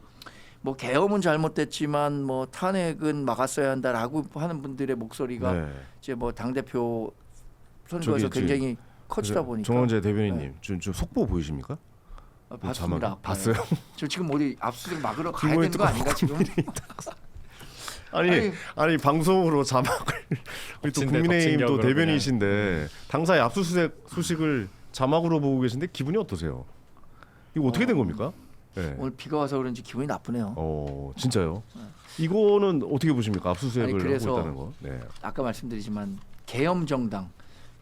뭐 계엄은 잘못됐지만 뭐 탄핵은 막았어야 한다라고 하는 분들의 목소리가 네. 이제 뭐 당 대표 선거에서 저기 굉장히 커지다 보니까. 정원재 대변인님, 좀 속보 보이십니까? 봤습니다. 자막 봤어요? 저 지금 어디 압수수색 막으러 가야 주머니 되는 거 아닌가 지금? 아니 방송으로 자막을 우리 또 덮친 국민의힘 또 격으로 대변인이신데 당사의 압수수색 소식을 자막으로 보고 계신데 기분이 어떠세요? 이거 어떻게 된 겁니까? 네. 오늘 비가 와서 그런지 기분이 나쁘네요. 진짜요? 이거는 어떻게 보십니까? 압수수색을 아니, 그래서 하고 있다는 거. 네. 아까 말씀드리지만 계엄 정당,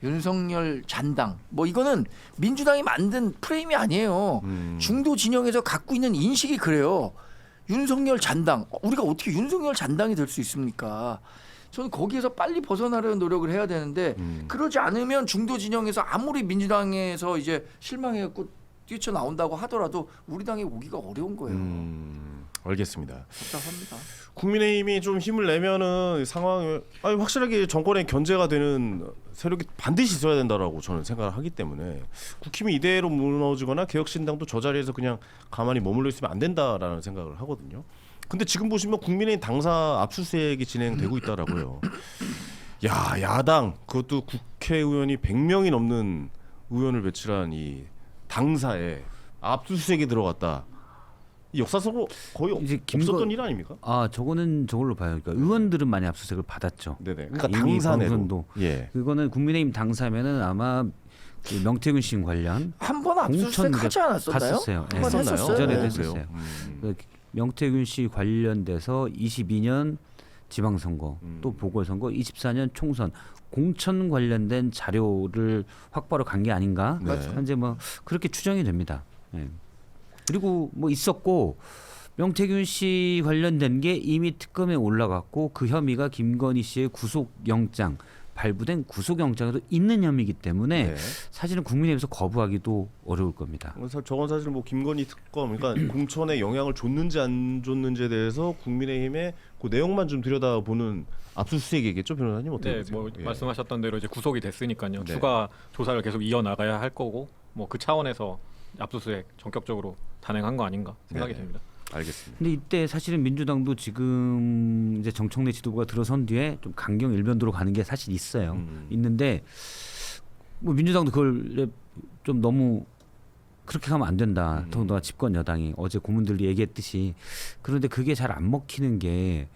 윤석열 잔당, 뭐 이거는 민주당이 만든 프레임이 아니에요. 중도 진영에서 갖고 있는 인식이 그래요. 윤석열 잔당, 우리가 어떻게 윤석열 잔당이 될 수 있습니까? 저는 거기에서 빨리 벗어나려는 노력을 해야 되는데 그러지 않으면 중도 진영에서 아무리 민주당에서 이제 실망해갖고 뛰쳐나온다고 하더라도 우리 당에 오기가 어려운 거예요. 알겠습니다. 답답합니다. 국민의힘이 좀 힘을 내면은 상황을 확실하게 정권의 견제가 되는 세력이 반드시 있어야 된다라고 저는 생각을 하기 때문에 국힘이 이대로 무너지거나 개혁신당도 저 자리에서 그냥 가만히 머물러 있으면 안 된다라는 생각을 하거든요. 근데 지금 보시면 국민의힘 당사 압수수색이 진행되고 있다라고요. 야당 그것도 국회의원이 100명이 넘는 의원을 배출한 이 당사에 압수수색이 들어갔다. 이 역사적으로 거의 이제 없었던 일 아닙니까? 저거는 저걸로 봐요. 그러니까 의원들은 많이 압수수색을 받았죠. 네네. 그러니까 이미 당사 내로. 방송도. 예. 그거는 국민의힘 당사면은 아마 그 명태균 씨 관련 한 번 압수수색 하지 않았었나요? 갔었어요. 한 번 했었어요. 전에도 네. 했었어요. 그 명태균 씨 관련돼서 22년 지방선거 또 보궐선거 24년 총선 공천 관련된 자료를 확보하러 간 게 아닌가 네. 현재 뭐 그렇게 추정이 됩니다. 예. 그리고 뭐 있었고 명태균 씨 관련된 게 이미 특검에 올라갔고 그 혐의가 김건희 씨의 구속영장 발부된 구속영장에도 있는 혐의이기 때문에 네. 사실은 국민의힘에서 거부하기도 어려울 겁니다. 저건 사실 뭐 김건희 특검, 그러니까 공천에 영향을 줬는지 안 줬는지에 대해서 국민의힘의 그 내용만 좀 들여다보는 압수수색이겠죠, 변호사님 어떻게 네, 보세요? 뭐 예. 말씀하셨던 대로 이제 구속이 됐으니까요. 네. 추가 조사를 계속 이어 나가야 할 거고 뭐 그 차원에서 압수수색 전격적으로 단행한 거 아닌가 생각이 네. 됩니다. 알겠습니다. 근데 이때 사실은 민주당도 지금 이제 정청래 지도부가 들어선 뒤에 좀 강경 일변도로 가는 게 사실 있어요. 있는데 뭐 민주당도 그걸 좀 너무 그렇게 가면 안 된다. 더군다나 집권 여당이 어제 고문들이 얘기했듯이 그런데 그게 잘 안 먹히는 게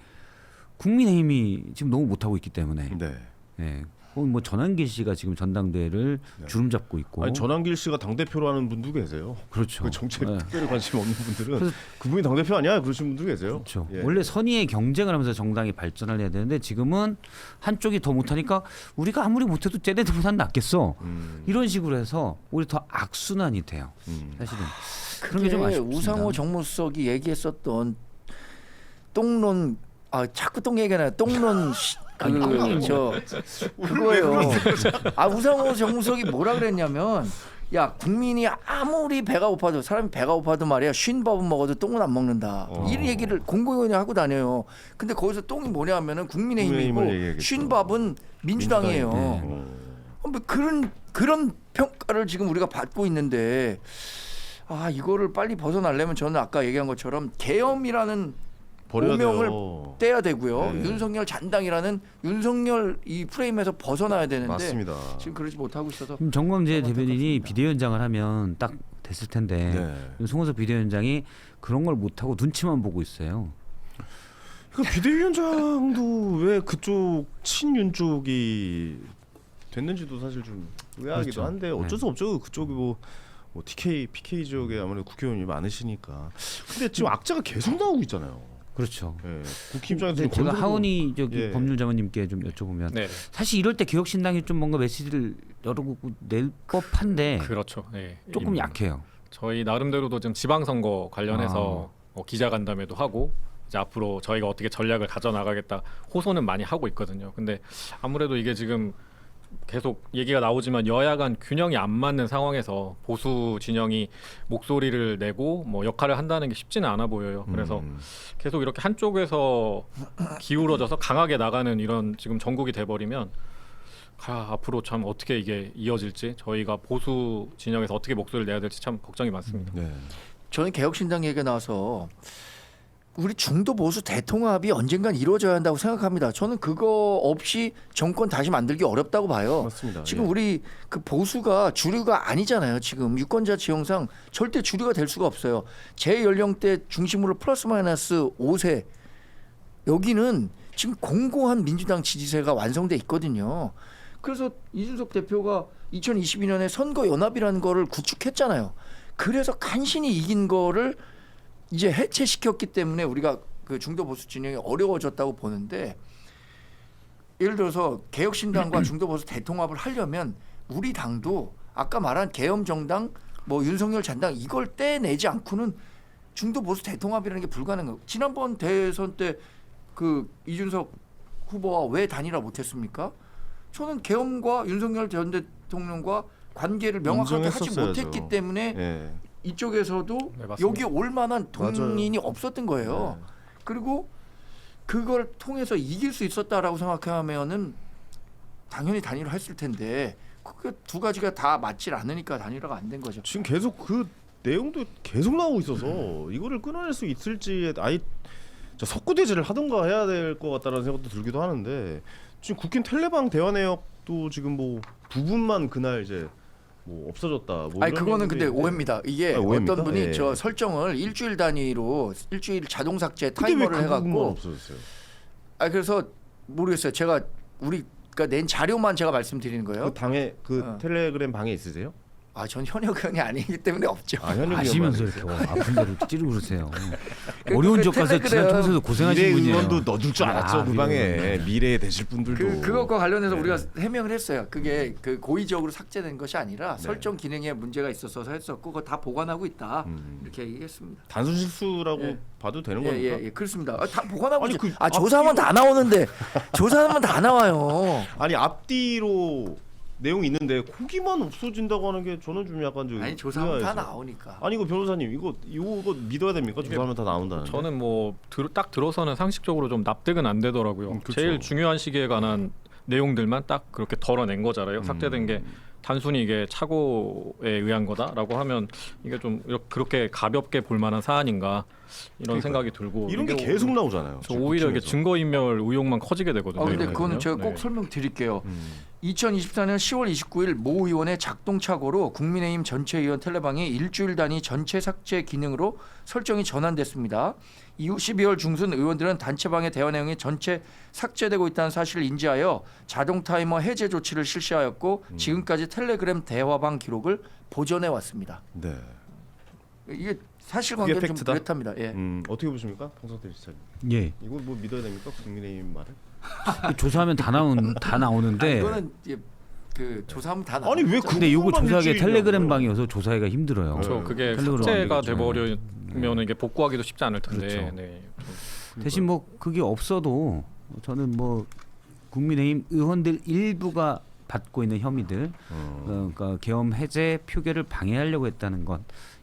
국민의힘이 지금 너무 못하고 있기 때문에 네. 예. 뭐 전환길 씨가 지금 전당대회를 주름 잡고 있고 아니 전환길 씨가 당 대표로 하는 분도 계세요. 그렇죠. 그 정책 예. 특별히 관심 없는 분들은 그래서- 그분이 당 대표 아니야 그러신 분도 계세요. 그렇죠. 예. 원래 선의의 경쟁을 하면서 정당이 발전을 해야 되는데 지금은 한쪽이 더 못하니까 우리가 아무리 못해도 쟤네들보다는 낫겠어. 이런 식으로 해서 오히려 더 악순환이 돼요. 사실은 그런 게 좀 그게 아쉽습니다. 우상호 정무수석이 얘기했었던 똥론 자꾸 똥 얘기하나요? 똥론 그거예요. 우상호 정무수석이 뭐라 그랬냐면 야 국민이 아무리 배가 고파도 사람이 배가 고파도 말이야 쉰 밥은 먹어도 똥은 안 먹는다. 이 얘기를 공공연히 하고 다녀요. 근데 거기서 똥이 뭐냐면은 국민의힘이고 국민의힘을 얘기하겠죠. 쉰 밥은 민주당이에요. 뭐 그런 평가를 지금 우리가 받고 있는데 이거를 빨리 벗어나려면 저는 아까 얘기한 것처럼 계엄이라는 버려야 오명을 돼요. 떼야 되고요. 네. 윤석열 잔당이라는 윤석열 이 프레임에서 벗어나야 되는데 맞습니다. 지금 그러지 못하고 있어서 정광재 너무 대변인이 안타깝습니다. 비대위원장을 하면 딱 됐을 텐데 네. 송원석 비대위원장이 그런 걸 못하고 눈치만 보고 있어요. 그 비대위원장도 왜 그쪽 친윤 쪽이 됐는지도 사실 좀 의아하기도 그렇죠. 한데 어쩔 수 없죠. 그쪽이 뭐 TK, PK 지역에 아무래도 국회의원이 많으시니까. 근데 지금 악재가 계속 나오고 있잖아요. 그렇죠. 예. 국힘 입장에서 근데 제가 건설도- 하은이 예. 법률자원님께 좀 여쭤보면 네, 사실 이럴 때 개혁신당이 좀 뭔가 메시지를 여러 곳 낼 법한데 그렇죠. 네. 조금 약해요. 저희 나름대로도 지금 지방선거 관련해서 기자간담회도 하고 이제 앞으로 저희가 어떻게 전략을 가져나가겠다 호소는 많이 하고 있거든요. 근데 아무래도 이게 지금 계속 얘기가 나오지만 여야 간 균형이 안 맞는 상황에서 보수 진영이 목소리를 내고 뭐 역할을 한다는 게 쉽지는 않아 보여요. 그래서 계속 이렇게 한쪽에서 기울어져서 강하게 나가는 이런 지금 전국이 돼버리면 앞으로 참 어떻게 이게 이어질지 저희가 보수 진영에서 어떻게 목소리를 내야 될지 참 걱정이 많습니다. 네. 저는 개혁신당 얘기가 나와서 우리 중도 보수 대통합이 언젠간 이루어져야 한다고 생각합니다. 저는 그거 없이 정권 다시 만들기 어렵다고 봐요. 맞습니다. 지금 예. 우리 그 보수가 주류가 아니잖아요. 지금 유권자 지형상 절대 주류가 될 수가 없어요. 제 연령대 중심으로 플러스 마이너스 5세 여기는 지금 공고한 민주당 지지세가 완성돼 있거든요. 그래서 이준석 대표가 2022년에 선거 연합이라는 거를 구축했잖아요. 그래서 간신히 이긴 거를 이제 해체시켰기 때문에 우리가 그 중도 보수 진영이 어려워졌다고 보는데 예를 들어서 개혁신당과 중도 보수 대통합을 하려면 우리 당도 아까 말한 계엄 정당 뭐 윤석열 잔당 이걸 떼내지 않고는 중도 보수 대통합이라는 게 불가능해요. 지난번 대선 때 그 이준석 후보와 왜 단일화 못했습니까? 저는 계엄과 윤석열 전 대통령과 관계를 명확하게 하지 인정했었어야죠. 못했기 때문에 예. 이쪽에서도 네, 맞습니다. 여기 올 만한 동인이 맞아요. 없었던 거예요. 네. 그리고 그걸 통해서 이길 수 있었다라고 생각하면은 당연히 단일화 했을 텐데 그 두 가지가 다 맞질 않으니까 단일화가 안 된 거죠. 지금 계속 그 내용도 계속 나오고 있어서 이거를 끊어낼 수 있을지 석고대죄를 하던가 해야 될 것 같다는 생각도 들기도 하는데 지금 국힘 텔레방 대화 내역도 지금 뭐 부분만 그날 이제 뭐 없어졌다. 뭐 아니 이런 그거는 근데 얘기인데 오해입니다. 이게 오해입니까? 어떤 분이 예. 저 설정을 일주일 단위로 일주일 자동 삭제 근데 왜 타이머를 그 부분만 해갖고 없어졌어요? 그래서 모르겠어요. 제가 우리가 낸 자료만 제가 말씀드리는 거예요. 그 당에 그 어. 텔레그램 방에 있으세요? 전 현역 의원이 아니기 때문에 없죠. 현역 아시면서 의원만 이렇게 아픈 대로 찌르고 그러세요. 그 어려운 적 가서 텔레그램 지난 총선에서 고생하신 미래 분이에요. 의원도 넣어줄 줄 알았죠. 그 방에 네. 미래에 되실 분들도. 그것과 관련해서 네. 우리가 해명을 했어요. 그게 그 고의적으로 삭제된 것이 아니라 설정 기능에 문제가 있어서 했었고 그거 다 보관하고 있다. 이렇게 얘기했습니다. 단순 실수라고 예. 봐도 되는 겁니까? 예, 그렇습니다. 다 보관하고 아니, 있지. 그 조사하면 다 나오는데 조사하면 다 나와요. 아니 앞뒤로 내용이 있는데 거기만 없어진다고 하는 게 저는 좀 약간 좀 아니 조사하면 다 의아해서. 나오니까. 아니 이거 변호사님 이거 믿어야 됩니까? 조사하면 다 나온다는데. 저는 뭐 딱 들어서는 상식적으로 좀 납득은 안 되더라고요. 그쵸. 제일 중요한 시기에 관한 내용들만 딱 그렇게 덜어낸 거잖아요. 삭제된 게 단순히 이게 착오에 의한 거다라고 하면 이게 좀 그렇게 가볍게 볼 만한 사안인가 이런 생각이 들고 이런 게 이게 계속 나오잖아요. 저 오히려 이게 국힘에서. 증거인멸 의혹만 커지게 되거든요. 근데 이거는요. 그거는 제가 꼭 네. 설명드릴게요. 2024년 10월 29일 모 의원의 작동 착오로 국민의힘 전체 의원 텔레방이 일주일 단위 전체 삭제 기능으로 설정이 전환됐습니다. 이후 12월 중순 의원들은 단체방의 대화 내용이 전체 삭제되고 있다는 사실을 인지하여 자동 타이머 해제 조치를 실시하였고 지금까지 텔레그램 대화방 기록을 보존해 왔습니다. 네. 이게 사실관계는 좀 팩트다? 그렇답니다. 예. 어떻게 보십니까,彭성태 시장님? 예. 이거 뭐 믿어야 됩니까? 국민의힘 말을? 조사하면 다 나오는데. 이거는 이제 그 조사하면 다 나와요. 아니 왜 근데 이거 그것만 조사하기 일주일이냐고요. 텔레그램 방이어서 조사하기가 힘들어요. 그렇죠. 그게 텔레그램 삭제가 방이겠죠. 돼버리면 이게 복구하기도 쉽지 않을 텐데. 그렇죠. 네. 대신 뭐 그게 없어도 저는 뭐 국민의힘 의원들 일부가 받고 있는 혐의들, 그러니까 계엄 해제 표결을 방해하려고 했다는 것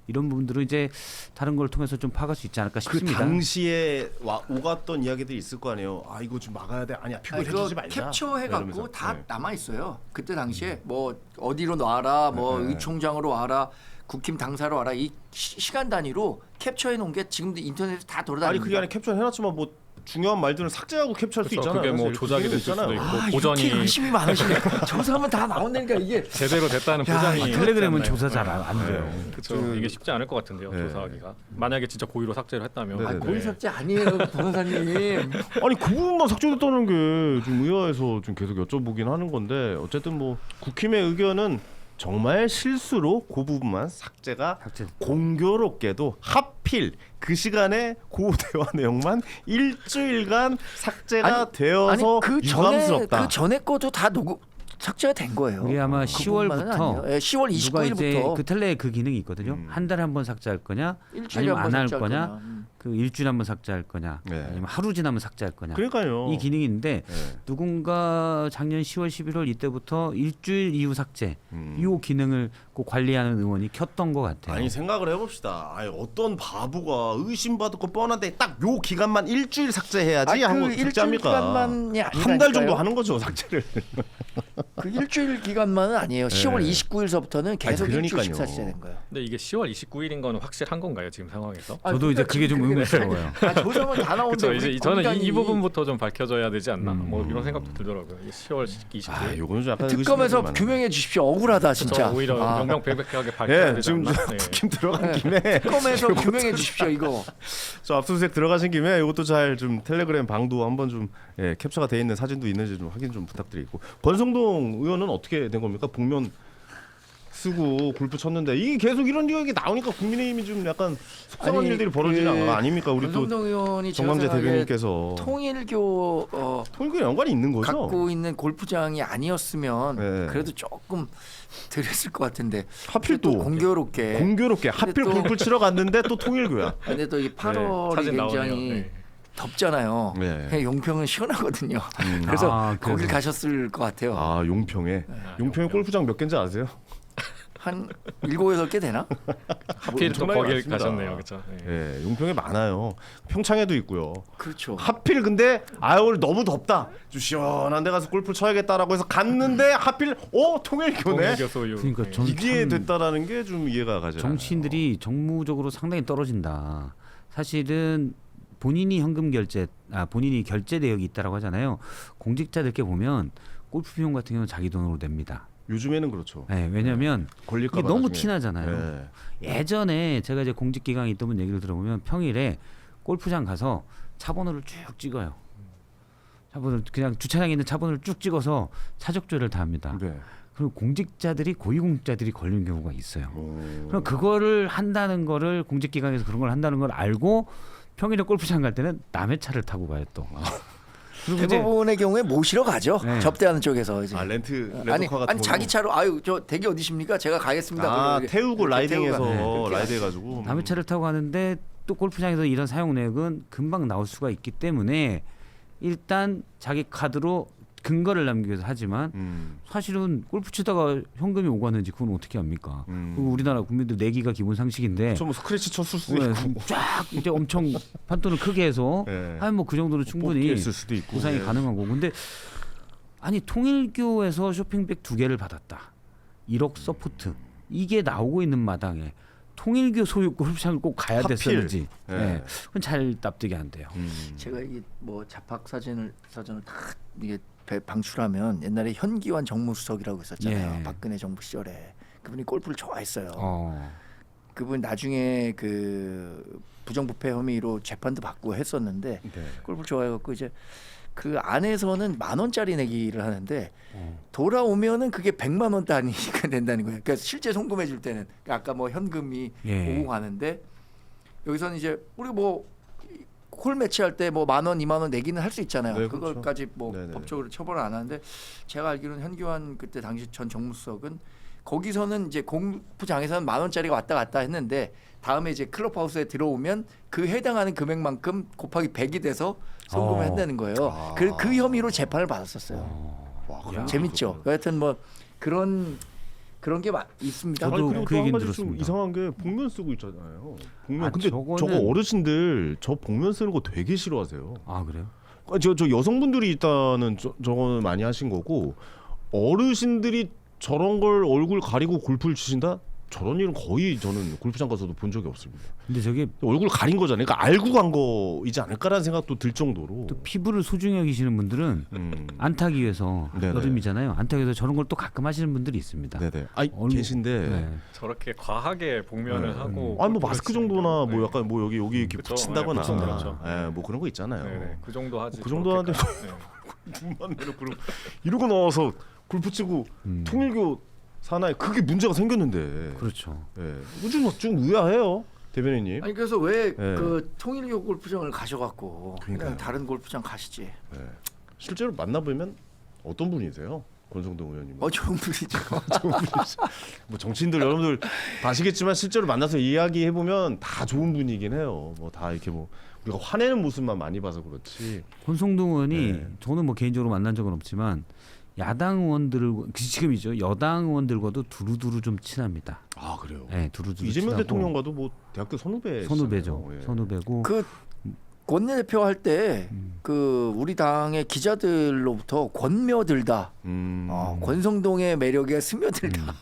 이런 부분들은 이제 다른 걸 통해서 좀 파악할 수 있지 않을까 그 싶습니다. 당시에 오갔던 이야기들이 있을 거 아니에요. 아 이거 좀 막아야 돼. 아니야 표결 그거 해주지 말자. 캡처해갖고 이러면서. 다 네. 남아 있어요. 그때 당시에 뭐 어디로 놔라, 뭐 네. 의총장으로 와라, 국힘 당사로 와라 이 시간 단위로 캡처해 놓은 게 지금도 인터넷에 다 아니 돌아다닙니다. 그게 아니라 캡처 해놨지만 뭐 중요한 말들은 삭제하고 캡처할 수 그렇죠. 있잖아요. 그게 뭐 사실. 조작이 그게 됐을 수도 있잖아요. 있고 보전이 이렇게 의심이 많으시네. 조사하면 다 나온다니까 이게. 제대로 됐다는 야, 보장이 이 텔레그램은 있지 않나요? 조사 잘 안 돼요. 그렇죠. 이게 쉽지 않을 것 같은데요. 네. 조사하기가. 만약에 진짜 고의로 삭제를 했다면. 네, 아, 네. 고의 삭제 아니에요, 변호사님. 아니 그 부분만 삭제됐다는 게 좀 의아해서 좀 계속 여쭤보긴 하는 건데 어쨌든 뭐 국힘의 의견은 정말 실수로 그 부분만 삭제가 공교롭게도 하필 그 시간에 그 대화 내용만 일주일간 삭제가 되어서 그 유감스럽다. 전에 거도 다 삭제가 된 거예요. 이게 아마 그 부분만은 10월부터 아니에요. 예, 10월 누가 이제 29일부터 그 텔레 그 기능이 있거든요. 한 달에 한 번 삭제할 거냐, 일주일에 아니면 한번 안 할 삭제할 거냐, 거냐. 그 일주일에 한 번 삭제할 거냐, 네. 아니면 하루 지나면 삭제할 거냐. 그러니까요. 이 기능이 있는데 네. 누군가 작년 10월, 11월 이때부터 일주일 이후 삭제 이 기능을 꼭 관리하는 의원이 켰던 것 같아요. 아니 생각을 해봅시다. 아니, 어떤 바보가 의심받을 거 뻔한데 딱 요 기간만 일주일 삭제해야지 하고 그 일주일 삭제합니까? 기간만이 한 달 아니라니까요. 정도 하는 거죠 삭제를. 그 일주일 기간만은 아니에요. 10월 29일서부터는 계속 아니, 일주일씩 그러니까요. 삭제된 거예요. 근데 이게 10월 29일인 거는 확실한 건가요 지금 상황에서? 저도 이제 그게 좀 의문스러워요. 조사만 다 나오는데 그렇죠. 이제 우리 저는 이 공단이 부분부터 좀 밝혀져야 되지 않나. 뭐 이런 생각도 들더라고요. 이게 10월 29일. 아, 요거는 좀 약간 특검에서 의심이 많아요. 규명해 주십시오. 억울하다 진짜. 저 오히려 아, 명명백백하게 밝혀야 예, 되지 지금 않나. 네. 국힘 들어간 김에 특검에서 규명해 주십시오 이거. 저 압수수색 들어가신 김에 이것도 잘 좀 텔레그램 방도 한번 좀 예, 캡처가 돼 있는 사진도 있는지 좀 확인 좀 부탁드리고 권성동 의원은 어떻게 된 겁니까? 복면 쓰고 골프 쳤는데 이게 계속 이런 이야기 나오니까 국민의힘이 좀 약간 속상한 아니, 일들이 벌어지는 거 아닙니까? 우리 또 권성동 의원이 정광재 제가 생각에 대변인께서 통일교 통일교 연관이 있는 거죠? 갖고 있는 골프장이 아니었으면 네. 그래도 조금 덜했을 것 같은데 하필 또 공교롭게 하필 또- 골프 치러 갔는데 또 통일교야. 근데 또 이 8월이 사진 굉장히 나오네요. 네. 덥잖아요. 네. 용평은 시원하거든요. 그래서 아, 그래서. 거길 가셨을 것 같아요. 아 용평에 용평에 골프장 몇 개인지 아세요? 한 7-8개 되나? 하필 또 정말 거길 많습니다. 가셨네요. 그렇죠. 네. 예, 용평에 많아요. 평창에도 있고요. 그렇죠. 하필 근데 오늘 너무 덥다. 좀 시원한 데 가서 골프 쳐야겠다라고 해서 갔는데 하필 통일교네. 통일교 소유. 그러니까 네. 전- 이게 참 됐다라는 게 좀 이해가 가지 않아요. 정치인들이 정무적으로 상당히 떨어진다. 사실은 본인이 현금 결제, 본인이 결제 내역이 있다라고 하잖아요. 공직자들께 보면 골프 비용 같은 경우는 자기 돈으로 냅니다. 요즘에는 그렇죠. 네, 왜냐하면 걸릴까 이게 봐 너무 나중에. 티나잖아요. 네. 예전에 제가 이제 공직 기강에 있던 분 얘기를 들어보면 평일에 골프장 가서 차번호를 쭉 찍어요. 차번호 그냥 주차장에 있는 차번호를 쭉 찍어서 사적조회를 다 합니다. 네. 그리고 공직자들이 고위공직자들이 걸리는 경우가 있어요. 음. 그럼 그거를 한다는 거를 공직기관에서 그런 걸 한다는 걸 알고 평일에 골프장 갈 때는 남의 차를 타고 가요 또. 그리고 이제 대부분의 경우에 모시러 가죠. 네. 접대하는 쪽에서 이제. 렌트카가 아니 같은 자기 차로 아유 저 대기 어디십니까? 제가 가겠습니다. 그리고 태우고 이렇게 라이딩해서 태우고 가요. 그렇게 라이드 해가지고 남의 차를 타고 가는데 또 골프장에서 이런 사용 내역은 금방 나올 수가 있기 때문에 일단 자기 카드로 근거를 남기기 위해서 하지만 사실은 골프 치다가 현금이 오가는지 그건 어떻게 합니까? 그리고 우리나라 국민들 내기가 기본 상식인데 뭐 스크래치 쳤을 수도 네, 있고 쫙 이제 엄청 판돈을 크게 해서 네. 아니 뭐 그 정도는 충분히 뽑기했을 수도 있고 구상이 예. 가능한 거고 근데 아니 통일교에서 쇼핑백 2개를 받았다 1억 서포트 이게 나오고 있는 마당에 통일교 소유 골프장을 꼭 가야 하필. 됐었는지 예. 네. 그건 잘 납득이 안 돼요. 제가 이게 뭐 자팍 사진을 다 이게 방출하면 옛날에 현기환 정무수석이라고 있었잖아요. 예. 박근혜 정부 시절에 그분이 골프를 좋아했어요. 어. 그분 나중에 그 부정부패 혐의로 재판도 받고 했었는데 네. 골프를 좋아해갖고 이제 그 안에서는 10,000원짜리 내기를 하는데 돌아오면은 그게 100만 원 단위가 된다는 거예요. 그러니까 실제 송금해 줄 때는 그러니까 아까 뭐 현금이 예. 오고 가는데 여기서는 이제 우리 뭐 콜 매치할 때 뭐 10,000원, 20,000원 내기는 할 수 있잖아요. 네, 그걸까지 그렇죠. 뭐 네네. 법적으로 처벌을 안 하는데 제가 알기로는 현기환 그때 당시 전 정무수석은 거기서는 이제 골프장에서는 10,000원짜리가 왔다 갔다 했는데 다음에 이제 클럽하우스에 들어오면 그 해당하는 금액만큼 곱하기 100이 돼서 송금을 한다는 거예요. 그 혐의로 재판을 받았었어요. 와, 그런 재밌죠. 여하튼 뭐 그런 게 있습니다. 저도 그리고 그 또 한 얘기는 가지 좀 들었습니다. 이상한 게 복면 쓰고 있잖아요. 복면. 아, 근데 저거는- 저거 어르신들 저 복면 쓰는 거 되게 싫어하세요. 아 그래요? 저 여성분들이 일단은 저거는 많이 하신 거고 어르신들이 저런 걸 얼굴 가리고 골프를 치신다? 저런 일은 거의 저는 골프장 가서도 본 적이 없습니다. 근데 저게 얼굴 가린 거잖아요. 그러니까 알고 간 거이지 않을까라는 생각도 들 정도로. 또 피부를 소중히 여기시는 분들은 안 타기 위해서 네네. 여름이잖아요. 안 타기 위해서 저런 걸 또 가끔 하시는 분들이 있습니다. 네네. 아니 얼굴- 계신데. 네. 저렇게 과하게 복면을 네. 하고 아니 뭐 골프를 마스크 치는 정도나 경우, 뭐 네. 약간 뭐 여기 이렇게 그쵸. 붙인다거나, 네, 그렇죠. 뭐 그런 거 있잖아요. 네네. 그 정도 하지. 그 정도 하는데 그렇게까지. 네. 눈만 내놓고 이러고 나와서 골프 치고 통일교 사나이 그게 문제가 생겼는데. 그렇죠. 예. 좀 의아해요, 대변인님. 아니 그래서 왜 네. 그 통일교 골프장을 가셔갖고 그냥 그러니까요. 다른 골프장 가시지? 예. 실제로 만나보면 어떤 분이세요, 권성동 의원님? 좋은 분이죠. 뭐 정치인들 여러분들 다 아시겠지만 실제로 만나서 이야기해 보면 다 좋은 분이긴 해요. 뭐 다 이렇게 뭐 우리가 화내는 모습만 많이 봐서 그렇지. 권성동 의원이 네. 저는 뭐 개인적으로 만난 적은 없지만 야당 의원들 지금이죠 여당 의원들과도 두루두루 좀 친합니다. 아 그래요. 네, 두루두루 이재명 친하고 대통령과도 뭐 대학교 선후배. 선후배죠. 선후배고 그 원내대표 할 때 그 우리 당의 기자들로부터 권며들다. 권성동의 매력에 스며들다.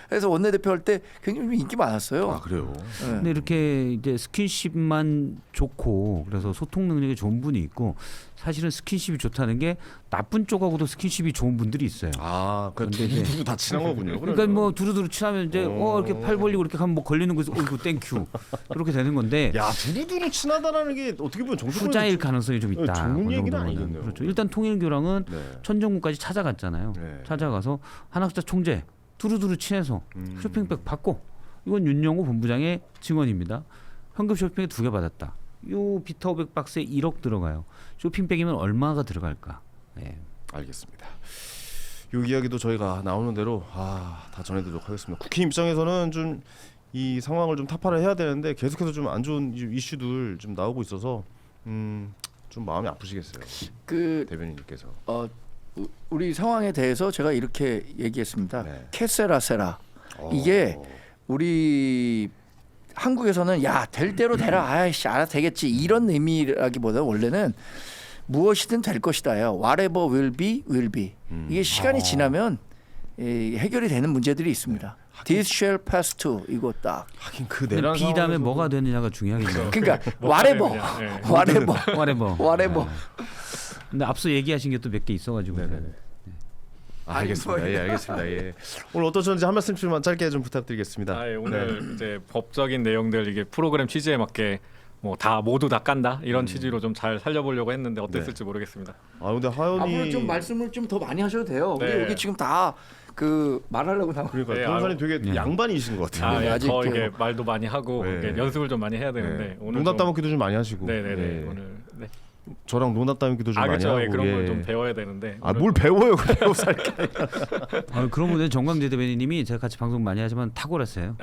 그래서 원내대표 할 때 굉장히 좀 인기 많았어요. 아 그래요. 네. 근데 이렇게 이제 스킨십만 좋고 그래서 소통 능력이 좋은 분이 있고 사실은 스킨십이 좋다는 게 나쁜 쪽하고도 스킨십이 좋은 분들이 있어요. 아 근데 그러니까 이제- 두두 다 친한 거군요. 그러니까 뭐 두루두루 친하면 이제 이렇게 팔 벌리고 이렇게 하면 뭐 걸리는 거에서 어이구 땡큐 그렇게 되는 건데 야 두루두루 친하다라는 게 어떻게 보면 정치권 후자일 가능성이 좀 있다. 좋은 권성동 얘기는 의원은. 아니겠네요. 그렇죠. 일단 통일교랑은 네. 천정구까지 찾아갔잖아요. 네. 찾아가서 한학자 총재 두루두루 친해서 쇼핑백 받고 이건 윤영호 본부장의 증언입니다. 현금 쇼핑백 2개 받았다. 요 비타 500박스에 1억 들어가요. 쇼핑백이면 얼마가 들어갈까? 네. 알겠습니다. 이 이야기도 저희가 나오는 대로 다 전해드리도록 하겠습니다. 국힘 입장에서는 좀 이 상황을 좀 타파를 해야 되는데 계속해서 좀 안 좋은 이슈들 좀 나오고 있어서 좀 마음이 아프시겠어요, 그 대변인님께서. 우리 상황에 대해서 제가 이렇게 얘기했습니다. 네. 캐세라세라. 이게 우리 한국에서는 야 될 대로 되라. 아이씨 알아서 되겠지. 이런 의미라기보다 원래는 무엇이든 될 것이다요. Whatever will be, will be. 이게 시간이 지나면 해결이 되는 문제들이 있습니다. This shall pass too. 이거 딱. 하긴 그 근데 내란 비 다음에 상황에서도- 뭐가 되느냐가 중요하겠네요. 그러니까 whatever, 네. whatever, whatever. whatever. 근데 앞서 얘기하신 게 또 몇 개 있어가지고. 네네네. 알겠습니다. 아니, 예, 알겠습니다. 예. 오늘 어떠셨는지 한 말씀씩만 짧게 좀 부탁드리겠습니다. 오늘 이제 법적인 내용들 이게 프로그램 취지에 맞게 뭐 다 모두 다 깐다 이런 취지로 좀 잘 살려보려고 했는데 어땠을지 모르겠습니다. 아 근데 하연이 앞으로 좀 말씀을 좀 더 많이 하셔도 돼요. 우리 네. 여기 지금 다 그 말하려고 나와. 그러니까 네, 변호사님 되게 양반이신 것 같아요. 네, 아직 더 그- 이게 말도 많이 하고 네. 이게 연습을 좀 많이 해야 되는데 네. 오늘 농담 좀- 따먹기도 좀 많이 하시고. 네네네 네. 오늘 네. 저랑 농담 따먹기도 좀 많이 그렇죠. 하고. 예, 그런 걸 예. 좀 배워야 되는데 아 오늘 뭘 배워요? 배워 살게. 그러면 정광재 대변인님이 제가 같이 방송 많이 하지만 탁월했어요.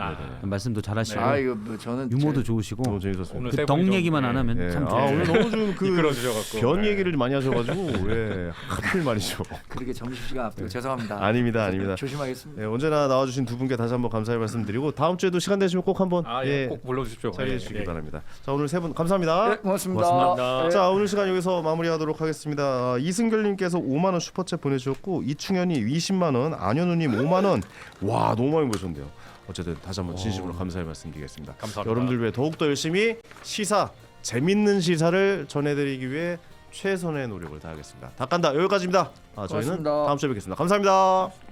말씀도 잘하시고 아 이거 뭐 저는 유머도 제- 좋으시고 너무 재밌었습니다. 오늘 그 세 덕 분이 좀, 얘기만 안 예. 하면 예. 참 아 좋아요. 오늘 너무 좀 그 이끌어 주셔갖고 변 네. 얘기를 많이 하셔가지고 예. 하필 말이죠. 그렇게 점심시간 앞두고 죄송합니다. 아닙니다, 아닙니다. 조심하겠습니다. 예, 언제나 나와주신 두 분께 다시 한번 감사의 말씀드리고 다음 주에도 시간 되시면 꼭 한번 꼭 불러주십시오. 자리해 주시기 예. 바랍니다. 자 오늘 세 분 감사합니다. 네, 고맙습니다. 고맙습니다. 네. 자 오늘 시간 여기서 마무리하도록 하겠습니다. 이승결님께서 5만 원 슈퍼챗 보내주셨고 이충현이 20만 원, 안현우님 5만 원. 와 너무 많이 보셨네요. 어쨌든 다시 한번 진심으로 감사의 말씀드리겠습니다. 감사합니다. 여러분들 위해 더욱더 열심히 시사 재밌는 시사를 전해드리기 위해 최선의 노력을 다하겠습니다. 다 깐다 여기까지입니다. 저희는 고맙습니다. 다음 주에 뵙겠습니다. 감사합니다.